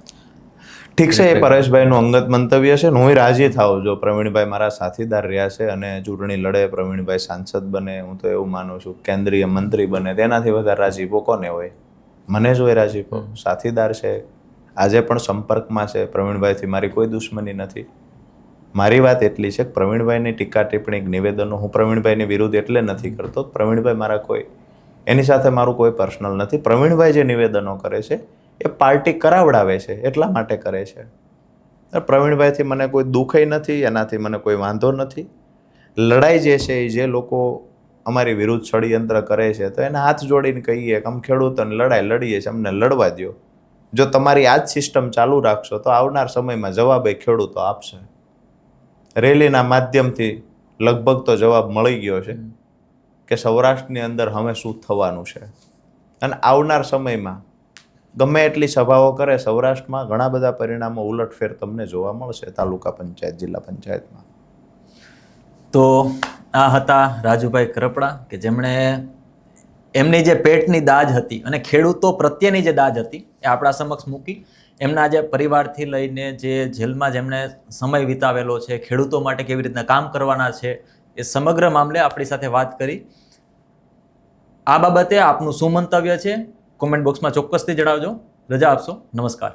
ઠીક છે, એ પરેશભાઈનું અંગત મંતવ્ય છે ને હું રાજી થાઉં જો પ્રવીણભાઈ મારા સાથીદાર રહ્યા છે અને ચૂંટણી લડે, પ્રવીણભાઈ સાંસદ બને, હું તો એવું માનું છું કેન્દ્રીય મંત્રી બને, તેનાથી વધારે રાજીપો કોને હોય? મને જ હોય રાજીપો. સાથીદાર છે, આજે પણ સંપર્કમાં છે. પ્રવીણભાઈથી મારી કોઈ દુશ્મની નથી. મારી વાત એટલી છે કે પ્રવીણભાઈની ટીકા ટિપ્પણી નિવેદનો હું પ્રવીણભાઈની વિરુદ્ધ એટલે નથી કરતો. પ્રવીણભાઈ મારા કોઈ, એની સાથે મારું કોઈ પર્સનલ નથી. પ્રવીણભાઈ જે નિવેદનો કરે છે એ પાર્ટી કરાવડાવે છે એટલા માટે કરે છે. પ્રવીણભાઈથી મને કોઈ દુઃખય નથી, એનાથી મને કોઈ વાંધો નથી. લડાઈ જે છે એ જે લોકો અમારી વિરુદ્ધ ષડયંત્ર કરે છે તો એને હાથ જોડીને કહીએ કે અમે ખેડૂતોને લડાઈ લડીએ છીએ, અમને લડવા દો. જો તમારી આ જ સિસ્ટમ ચાલુ રાખશો તો આવનાર સમયમાં જવાબ એ ખેડૂતો આપશે. રેલીના માધ્યમથી લગભગ તો જવાબ મળી ગયો છે કે સૌરાષ્ટ્રની અંદર હવે શું થવાનું છે. અને આવનાર સમયમાં ગમે એટલી સભાઓ કરે, સૌરાષ્ટ્રમાં ઘણા બધા પરિણામો ઉલટફેર તમને જોવા મળશે તાલુકા પંચાયત, જિલ્લા પંચાયતમાં. તો આ હતા રાજુભાઈ કરપડા કે જેમણે એમની જે પેટની દાજ હતી અને ખેડૂતો પ્રત્યેની જે દાજ હતી એ આપણા સમક્ષ મૂકી. એમના જે પરિવારથી લઈને જે જેલમાં જેમણે સમય વિતાવેલો છે, ખેડૂતો માટે કેવી રીતના કામ કરવાના છે, એ સમગ્ર મામલે આપણી સાથે વાત કરી. આ બાબતે આપનું શું મંતવ્ય છે કોમેન્ટ બોક્સમાં ચોક્કસથી જણાવજો. રજા આપશો. નમસ્કાર.